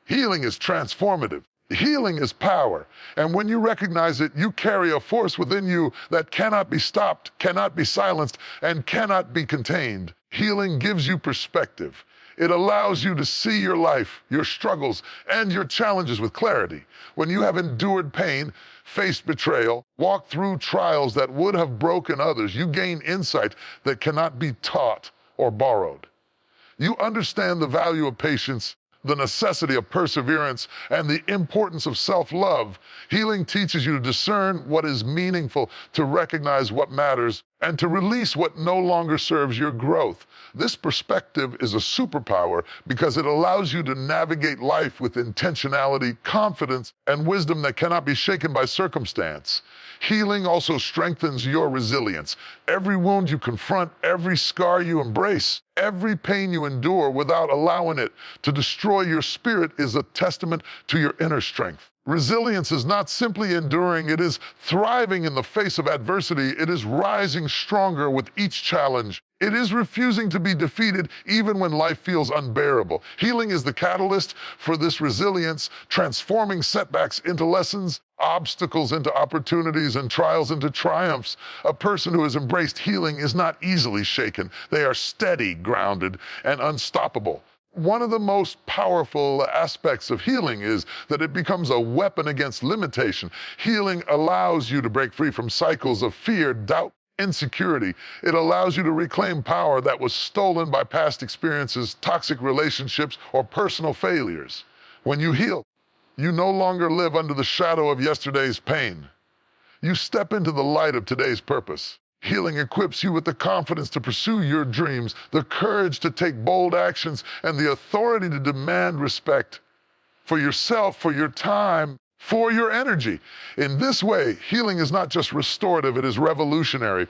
Healing is transformative. Healing is power. And when you recognize it, you carry a force within you that cannot be stopped, cannot be silenced, and cannot be contained. Healing gives you perspective. It allows you to see your life, your struggles, and your challenges with clarity. When you have endured pain, faced betrayal, walked through trials that would have broken others, you gain insight that cannot be taught or borrowed. You understand the value of patience, the necessity of perseverance, and the importance of self-love. Healing teaches you to discern what is meaningful, to recognize what matters, and to release what no longer serves your growth. This perspective is a superpower because it allows you to navigate life with intentionality, confidence, and wisdom that cannot be shaken by circumstance. Healing also strengthens your resilience. Every wound you confront, every scar you embrace, every pain you endure without allowing it to destroy your spirit is a testament to your inner strength. Resilience is not simply enduring, it is thriving in the face of adversity. It is rising stronger with each challenge. It is refusing to be defeated even when life feels unbearable. Healing is the catalyst for this resilience, transforming setbacks into lessons, obstacles into opportunities, and trials into triumphs. A person who has embraced healing is not easily shaken. They are steady, grounded, and unstoppable. One of the most powerful aspects of healing is that it becomes a weapon against limitation. Healing allows you to break free from cycles of fear, doubt, insecurity. It allows you to reclaim power that was stolen by past experiences, toxic relationships, or personal failures. When you heal, you no longer live under the shadow of yesterday's pain. You step into the light of today's purpose. Healing equips you with the confidence to pursue your dreams, the courage to take bold actions, and the authority to demand respect for yourself, for your time, for your energy. In this way, healing is not just restorative, it is revolutionary.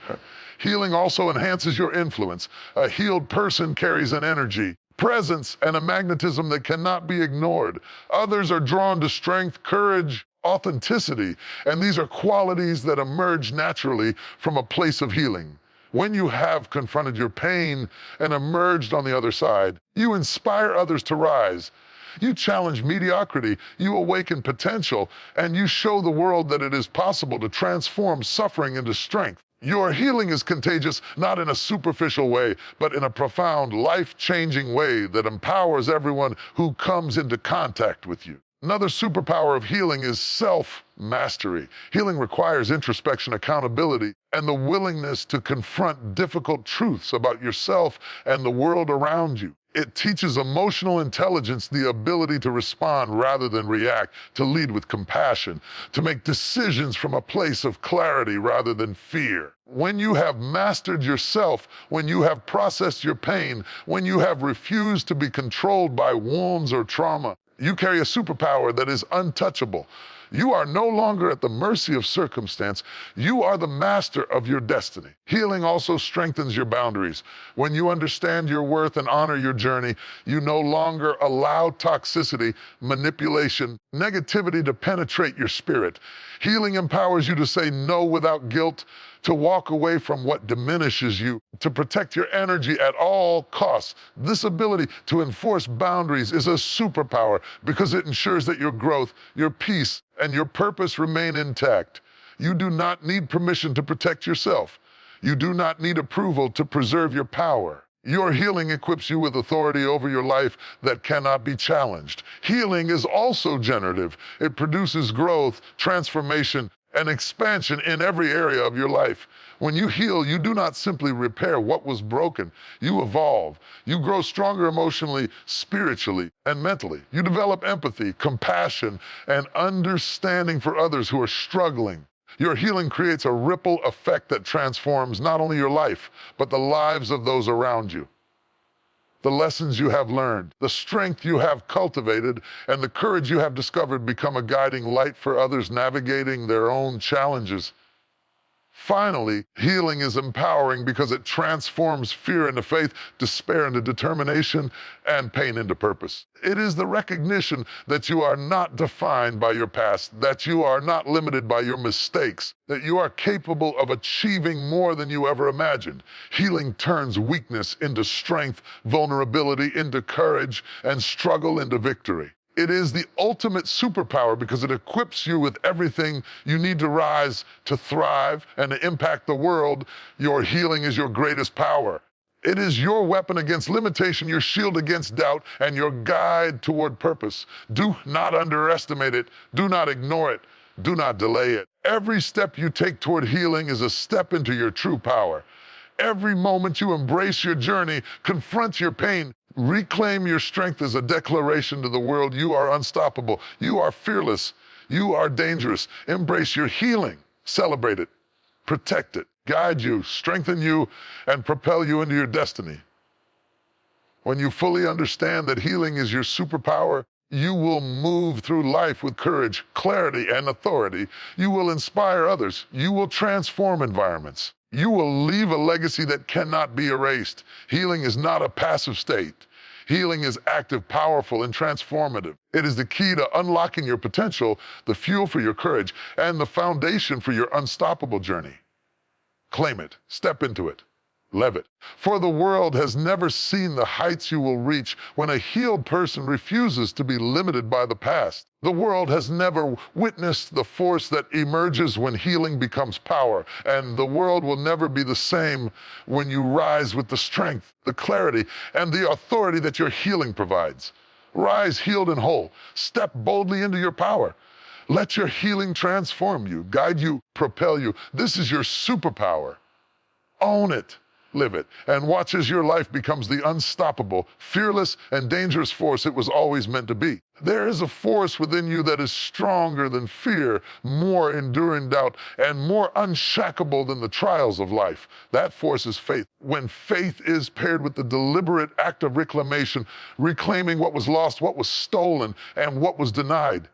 Healing also enhances your influence. A healed person carries an energy, presence, and a magnetism that cannot be ignored. Others are drawn to strength, courage, authenticity, and these are qualities that emerge naturally from a place of healing. When you have confronted your pain and emerged on the other side, you inspire others to rise. You challenge mediocrity, you awaken potential, and you show the world that it is possible to transform suffering into strength. Your healing is contagious, not in a superficial way, but in a profound, life-changing way that empowers everyone who comes into contact with you. Another superpower of healing is self-mastery. Healing requires introspection, accountability, and the willingness to confront difficult truths about yourself and the world around you. It teaches emotional intelligence, the ability to respond rather than react, to lead with compassion, to make decisions from a place of clarity rather than fear. When you have mastered yourself, when you have processed your pain, when you have refused to be controlled by wounds or trauma, you carry a superpower that is untouchable. You are no longer at the mercy of circumstance. You are the master of your destiny. Healing also strengthens your boundaries. When you understand your worth and honor your journey, you no longer allow toxicity, manipulation, negativity to penetrate your spirit. Healing empowers you to say no without guilt, to walk away from what diminishes you, to protect your energy at all costs. This ability to enforce boundaries is a superpower because it ensures that your growth, your peace, and your purpose remain intact. You do not need permission to protect yourself. You do not need approval to preserve your power. Your healing equips you with authority over your life that cannot be challenged. Healing is also generative. It produces growth, transformation, and expansion in every area of your life. When you heal, you do not simply repair what was broken. You evolve. You grow stronger emotionally, spiritually, and mentally. You develop empathy, compassion, and understanding for others who are struggling. Your healing creates a ripple effect that transforms not only your life, but the lives of those around you. The lessons you have learned, the strength you have cultivated, and the courage you have discovered become a guiding light for others navigating their own challenges. Finally, healing is empowering because it transforms fear into faith, despair into determination, and pain into purpose. It is the recognition that you are not defined by your past, that you are not limited by your mistakes, that you are capable of achieving more than you ever imagined. Healing turns weakness into strength, vulnerability into courage, and struggle into victory. It is the ultimate superpower because it equips you with everything you need to rise, to thrive, and to impact the world. Your healing is your greatest power. It is your weapon against limitation, your shield against doubt, and your guide toward purpose. Do not underestimate it. Do not ignore it. Do not delay it. Every step you take toward healing is a step into your true power. Every moment you embrace your journey, confront your pain, reclaim your strength as a declaration to the world. You are unstoppable. You are fearless. You are dangerous. Embrace your healing. Celebrate it. Protect it. guide you, strengthen you, and propel you into your destiny. When you fully understand that healing is your superpower, you will move through life with courage, clarity, and authority. You will inspire others. You will transform environments. You will leave a legacy that cannot be erased. Healing is not a passive state. Healing is active, powerful, and transformative. It is the key to unlocking your potential, the fuel for your courage, and the foundation for your unstoppable journey. Claim it. Step into it. Live it. For the world has never seen the heights you will reach when a healed person refuses to be limited by the past. The world has never witnessed the force that emerges when healing becomes power, and the world will never be the same when you rise with the strength, the clarity, and the authority that your healing provides. Rise healed and whole. Step boldly into your power. Let your healing transform you, guide you, propel you. This is your superpower. Own it. Live it, and watch as your life becomes the unstoppable, fearless, and dangerous force it was always meant to be. There is a force within you that is stronger than fear, more enduring doubt, and more unshackable than the trials of life. That force is faith. When faith is paired with the deliberate act of reclamation, reclaiming what was lost, what was stolen, and what was denied,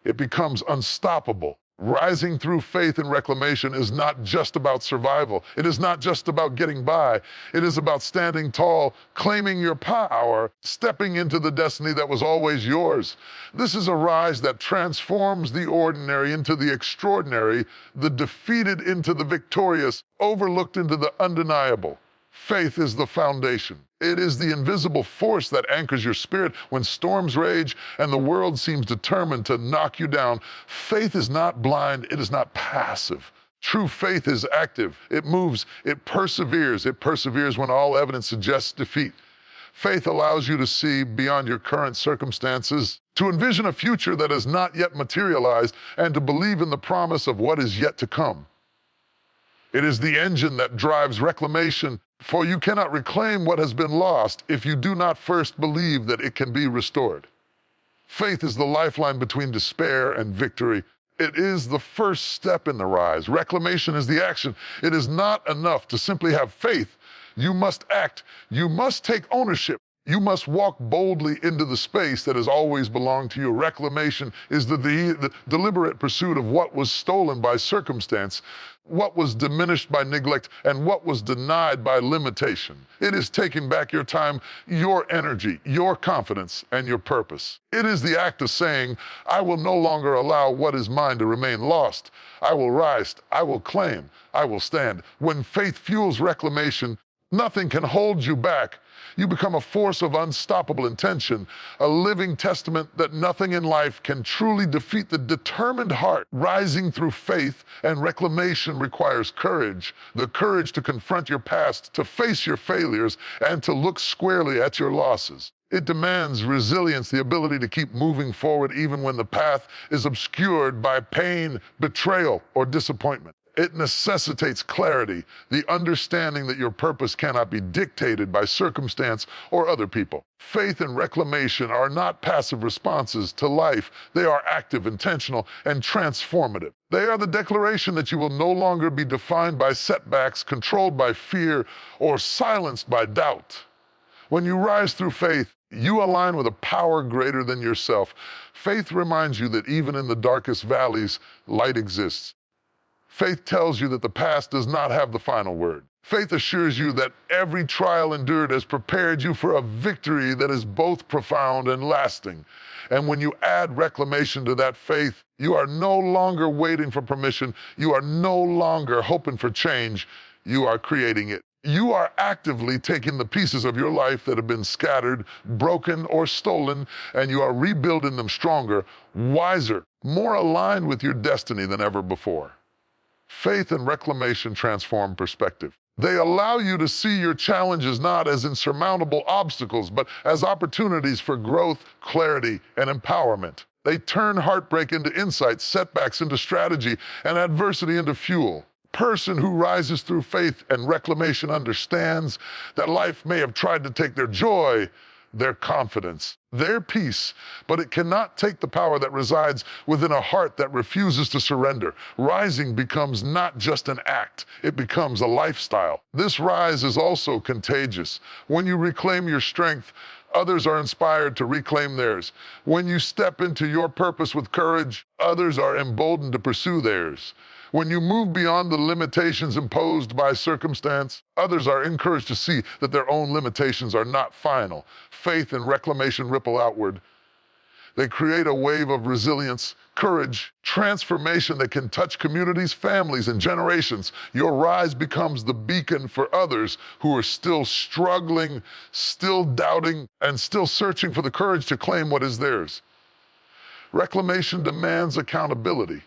it becomes unstoppable. Rising through faith and reclamation is not just about survival. It is not just about getting by. It is about standing tall, claiming your power, stepping into the destiny that was always yours. This is a rise that transforms the ordinary into the extraordinary, the defeated into the victorious, overlooked into the undeniable. Faith is the foundation. It is the invisible force that anchors your spirit when storms rage and the world seems determined to knock you down. Faith is not blind. It is not passive. True faith is active. It moves. It perseveres. It perseveres when all evidence suggests defeat. Faith allows you to see beyond your current circumstances, to envision a future that has not yet materialized, and to believe in the promise of what is yet to come. It is the engine that drives reclamation, for you cannot reclaim what has been lost if you do not first believe that it can be restored. Faith is the lifeline between despair and victory. It is the first step in the rise. Reclamation is the action. It is not enough to simply have faith. You must act. You must take ownership. You must walk boldly into the space that has always belonged to you. Reclamation is the deliberate pursuit of what was stolen by circumstance, what was diminished by neglect, and what was denied by limitation. It is taking back your time, your energy, your confidence, and your purpose. It is the act of saying, I will no longer allow what is mine to remain lost. I will rise, I will claim, I will stand. When faith fuels reclamation, nothing can hold you back. You become a force of unstoppable intention, a living testament that nothing in life can truly defeat the determined heart. Rising through faith and reclamation requires courage, the courage to confront your past, to face your failures, and to look squarely at your losses. It demands resilience, the ability to keep moving forward even when the path is obscured by pain, betrayal, or disappointment. It necessitates clarity, the understanding that your purpose cannot be dictated by circumstance or other people. Faith and reclamation are not passive responses to life. They are active, intentional, and transformative. They are the declaration that you will no longer be defined by setbacks, controlled by fear, or silenced by doubt. When you rise through faith, you align with a power greater than yourself. Faith reminds you that even in the darkest valleys, light exists. Faith tells you that the past does not have the final word. Faith assures you that every trial endured has prepared you for a victory that is both profound and lasting. And when you add reclamation to that faith, you are no longer waiting for permission. You are no longer hoping for change. You are creating it. You are actively taking the pieces of your life that have been scattered, broken, or stolen, and you are rebuilding them stronger, wiser, more aligned with your destiny than ever before. Faith and reclamation transform perspective. They allow you to see your challenges not as insurmountable obstacles, but as opportunities for growth, clarity, and empowerment. They turn heartbreak into insight, setbacks into strategy, and adversity into fuel. Person who rises through faith and reclamation understands that life may have tried to take their joy, their confidence, their peace, but it cannot take the power that resides within a heart that refuses to surrender. Rising becomes not just an act, it becomes a lifestyle. This rise is also contagious. When you reclaim your strength, others are inspired to reclaim theirs. When you step into your purpose with courage, others are emboldened to pursue theirs. When you move beyond the limitations imposed by circumstance, others are encouraged to see that their own limitations are not final. Faith and reclamation ripple outward. They create a wave of resilience, courage, transformation that can touch communities, families, and generations. Your rise becomes the beacon for others who are still struggling, still doubting, and still searching for the courage to claim what is theirs. Reclamation demands accountability.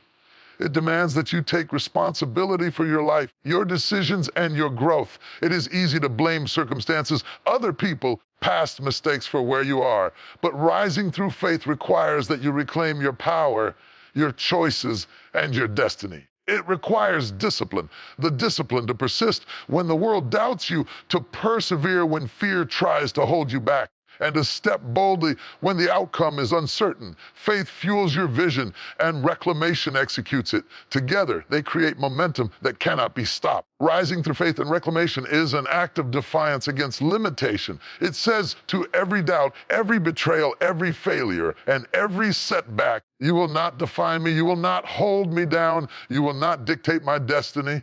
It demands that you take responsibility for your life, your decisions, and your growth. It is easy to blame circumstances, other people, past mistakes for where you are. But rising through faith requires that you reclaim your power, your choices, and your destiny. It requires discipline, the discipline to persist when the world doubts you, to persevere when fear tries to hold you back, and to step boldly when the outcome is uncertain. Faith fuels your vision, and reclamation executes it. Together, they create momentum that cannot be stopped. Rising through faith and reclamation is an act of defiance against limitation. It says to every doubt, every betrayal, every failure, and every setback, you will not define me, you will not hold me down, you will not dictate my destiny.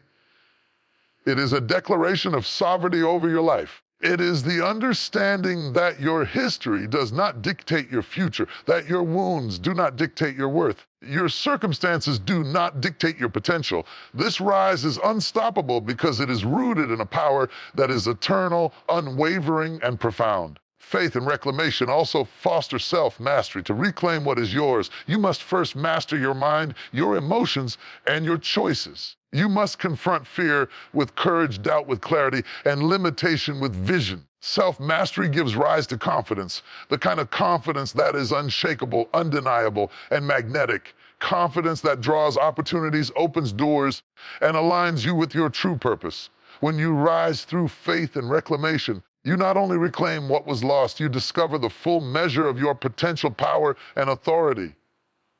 It is a declaration of sovereignty over your life. It is the understanding that your history does not dictate your future, that your wounds do not dictate your worth. Your circumstances do not dictate your potential. This rise is unstoppable because it is rooted in a power that is eternal, unwavering, and profound. Faith and reclamation also foster self-mastery. To reclaim what is yours, you must first master your mind, your emotions, and your choices. You must confront fear with courage, doubt with clarity, and limitation with vision. Self-mastery gives rise to confidence, the kind of confidence that is unshakable, undeniable, and magnetic. Confidence that draws opportunities, opens doors, and aligns you with your true purpose. When you rise through faith and reclamation, you not only reclaim what was lost, you discover the full measure of your potential power and authority.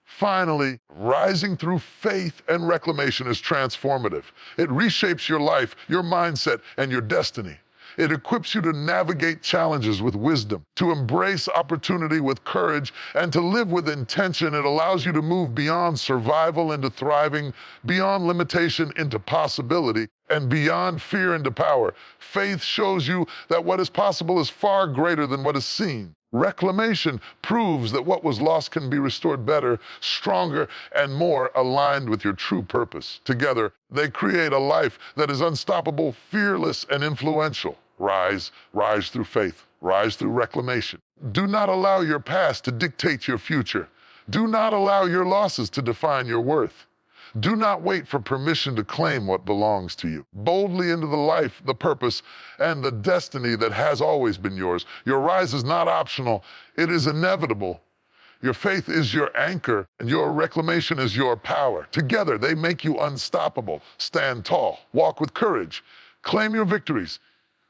Finally, rising through faith and reclamation is transformative. It reshapes your life, your mindset, and your destiny. It equips you to navigate challenges with wisdom, to embrace opportunity with courage, and to live with intention. It allows you to move beyond survival into thriving, beyond limitation into possibility, and beyond fear into power. Faith shows you that what is possible is far greater than what is seen. Reclamation proves that what was lost can be restored better, stronger, and more aligned with your true purpose. Together, they create a life that is unstoppable, fearless, and influential. Rise through faith, rise through reclamation. Do not allow your past to dictate your future. Do not allow your losses to define your worth. Do not wait for permission to claim what belongs to you. Boldly into the life, the purpose, and the destiny that has always been yours. Your rise is not optional, it is inevitable. Your faith is your anchor, and your reclamation is your power. Together, they make you unstoppable. Stand tall, walk with courage, claim your victories,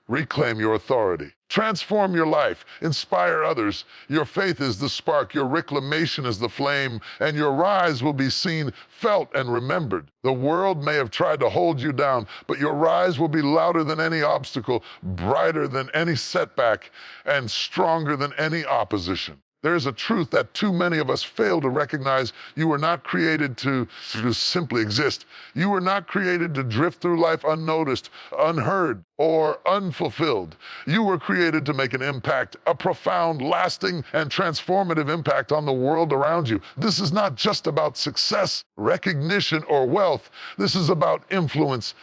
reclaim your authority. Transform your life, inspire others. Your faith is the spark, your reclamation is the flame, and your rise will be seen, felt, and remembered. The world may have tried to hold you down, but your rise will be louder than any obstacle, brighter than any setback, and stronger than any opposition. There is a truth that too many of us fail to recognize. You were not created to simply exist. You were not created to drift through life unnoticed, unheard, or unfulfilled. You were created to make an impact, a profound, lasting, and transformative impact on the world around you. This is not just about success, recognition, or wealth. This is about influence.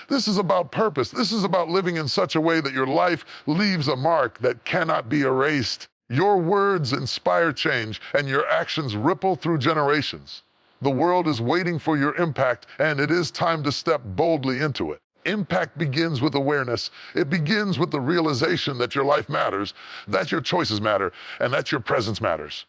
This is about purpose. This is about living in such a way that your life leaves a mark that cannot be erased. Your words inspire change, and your actions ripple through generations. The world is waiting for your impact, and it is time to step boldly into it. Impact begins with awareness. It begins with the realization that your life matters, that your choices matter, and that your presence matters.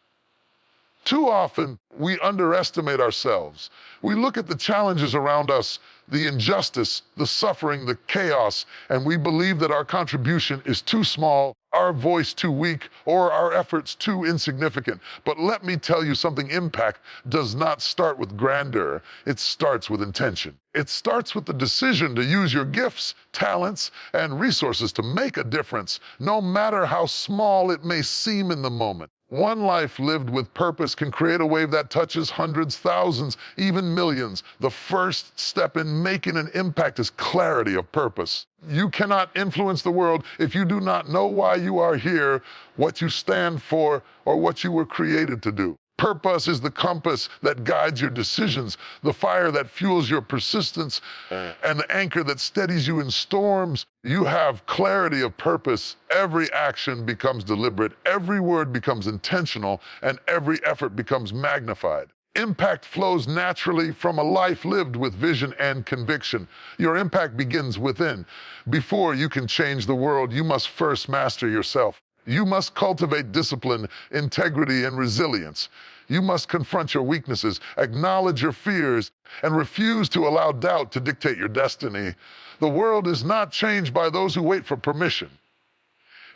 Too often, we underestimate ourselves. We look at the challenges around us, the injustice, the suffering, the chaos, and we believe that our contribution is too small, our voice too weak, or our efforts too insignificant. But let me tell you something, impact does not start with grandeur. It starts with intention. It starts with the decision to use your gifts, talents, and resources to make a difference, no matter how small it may seem in the moment. One life lived with purpose can create a wave that touches hundreds, thousands, even millions. The first step in making an impact is clarity of purpose. You cannot influence the world if you do not know why you are here, what you stand for, or what you were created to do. Purpose is the compass that guides your decisions, the fire that fuels your persistence, and the anchor that steadies you in storms. You have clarity of purpose. Every action becomes deliberate, every word becomes intentional, and every effort becomes magnified. Impact flows naturally from a life lived with vision and conviction. Your impact begins within. Before you can change the world, you must first master yourself. You must cultivate discipline, integrity, and resilience. You must confront your weaknesses, acknowledge your fears, and refuse to allow doubt to dictate your destiny. The world is not changed by those who wait for permission.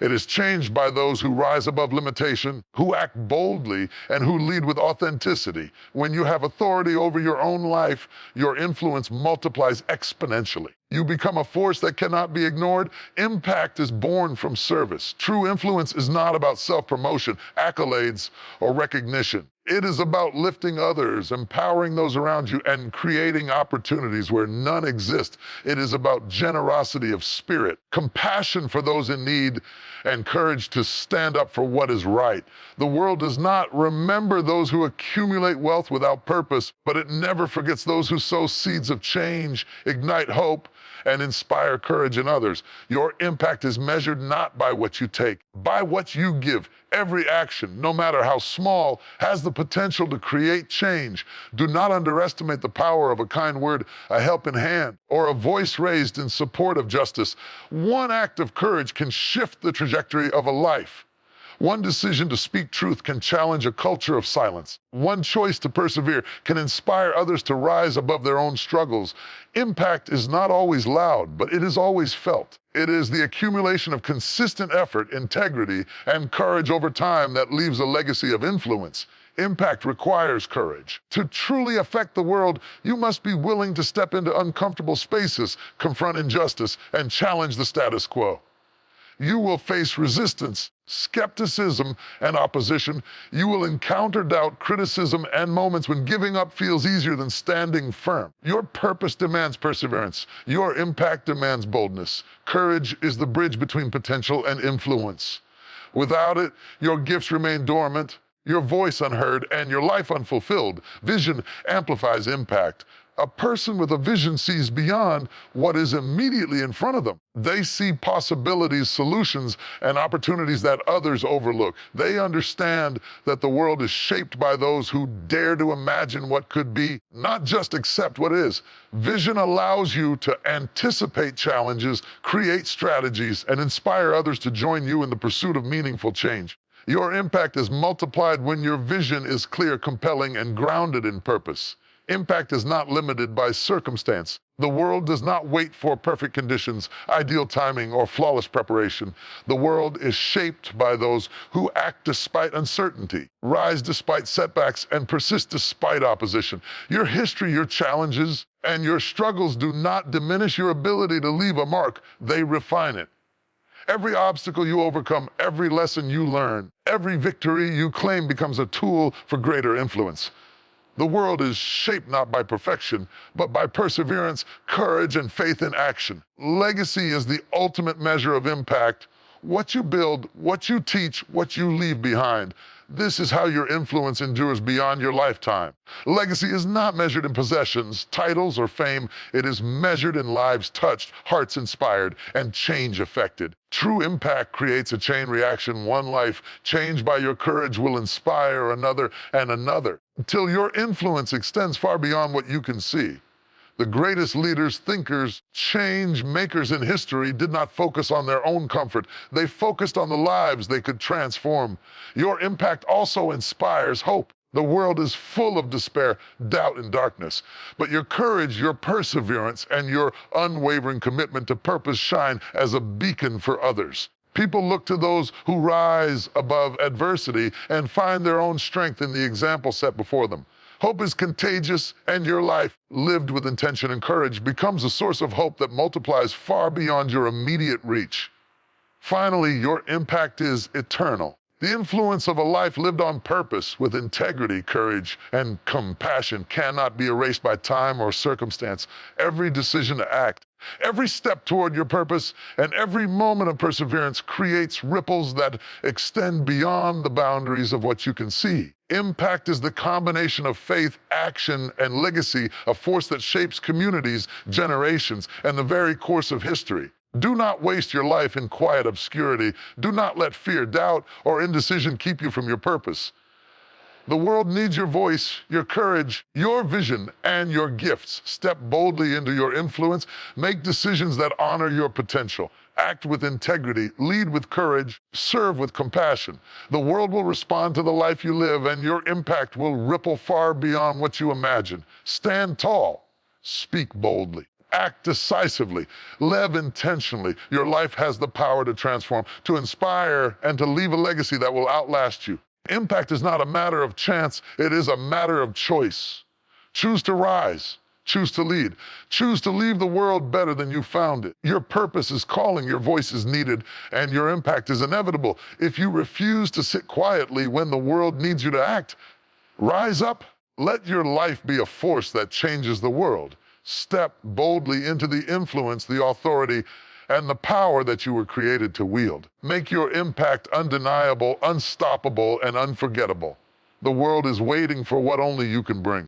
It is changed by those who rise above limitation, who act boldly, and who lead with authenticity. When you have authority over your own life, your influence multiplies exponentially. You become a force that cannot be ignored. Impact is born from service. True influence is not about self-promotion, accolades, or recognition. It is about lifting others, empowering those around you, and creating opportunities where none exist. It is about generosity of spirit, compassion for those in need, and courage to stand up for what is right. The world does not remember those who accumulate wealth without purpose, but it never forgets those who sow seeds of change, ignite hope, and inspire courage in others. Your impact is measured not by what you take, by what you give. Every action, no matter how small, has the potential to create change. Do not underestimate the power of a kind word, a helping hand, or a voice raised in support of justice. One act of courage can shift the trajectory of a life. One decision to speak truth can challenge a culture of silence. One choice to persevere can inspire others to rise above their own struggles. Impact is not always loud, but it is always felt. It is the accumulation of consistent effort, integrity, and courage over time that leaves a legacy of influence. Impact requires courage. To truly affect the world, you must be willing to step into uncomfortable spaces, confront injustice, and challenge the status quo. You will face resistance, skepticism, and opposition. You will encounter doubt, criticism, and moments when giving up feels easier than standing firm. Your purpose demands perseverance. Your impact demands boldness. Courage is the bridge between potential and influence. Without it, your gifts remain dormant, your voice unheard, and your life unfulfilled. Vision amplifies impact. A person with a vision sees beyond what is immediately in front of them. They see possibilities, solutions, and opportunities that others overlook. They understand that the world is shaped by those who dare to imagine what could be, not just accept what is. Vision allows you to anticipate challenges, create strategies, and inspire others to join you in the pursuit of meaningful change. Your impact is multiplied when your vision is clear, compelling, and grounded in purpose. Impact is not limited by circumstance. The world does not wait for perfect conditions, ideal timing, or flawless preparation. The world is shaped by those who act despite uncertainty, rise despite setbacks, and persist despite opposition. Your history, your challenges, and your struggles do not diminish your ability to leave a mark. They refine it. Every obstacle you overcome, every lesson you learn, every victory you claim becomes a tool for greater influence. The world is shaped not by perfection, but by perseverance, courage, and faith in action. Legacy is the ultimate measure of impact. What you build, what you teach, what you leave behind. This is how your influence endures beyond your lifetime. Legacy is not measured in possessions, titles, or fame. It is measured in lives touched, hearts inspired, and change affected. True impact creates a chain reaction. One life changed by your courage will inspire another and another, until your influence extends far beyond what you can see. The greatest leaders, thinkers, change makers in history did not focus on their own comfort. They focused on the lives they could transform. Your impact also inspires hope. The world is full of despair, doubt, and darkness. But your courage, your perseverance, and your unwavering commitment to purpose shine as a beacon for others. People look to those who rise above adversity and find their own strength in the example set before them. Hope is contagious, and your life, lived with intention and courage, becomes a source of hope that multiplies far beyond your immediate reach. Finally, your impact is eternal. The influence of a life lived on purpose, with integrity, courage, and compassion cannot be erased by time or circumstance. Every decision to act, every step toward your purpose, and every moment of perseverance creates ripples that extend beyond the boundaries of what you can see. Impact is the combination of faith, action, and legacy, a force that shapes communities, generations, and the very course of history. Do not waste your life in quiet obscurity. Do not let fear, doubt, or indecision keep you from your purpose. The world needs your voice, your courage, your vision, and your gifts. Step boldly into your influence. Make decisions that honor your potential. Act with integrity, lead with courage, serve with compassion. The world will respond to the life you live, and your impact will ripple far beyond what you imagine. Stand tall, speak boldly. Act decisively, live intentionally. Your life has the power to transform, to inspire, and to leave a legacy that will outlast you. Impact is not a matter of chance, it is a matter of choice. Choose to rise, choose to lead, choose to leave the world better than you found it. Your purpose is calling, your voice is needed, and your impact is inevitable. If you refuse to sit quietly when the world needs you to act, rise up. Let your life be a force that changes the world. Step boldly into the influence, the authority, and the power that you were created to wield. Make your impact undeniable, unstoppable, and unforgettable. The world is waiting for what only you can bring.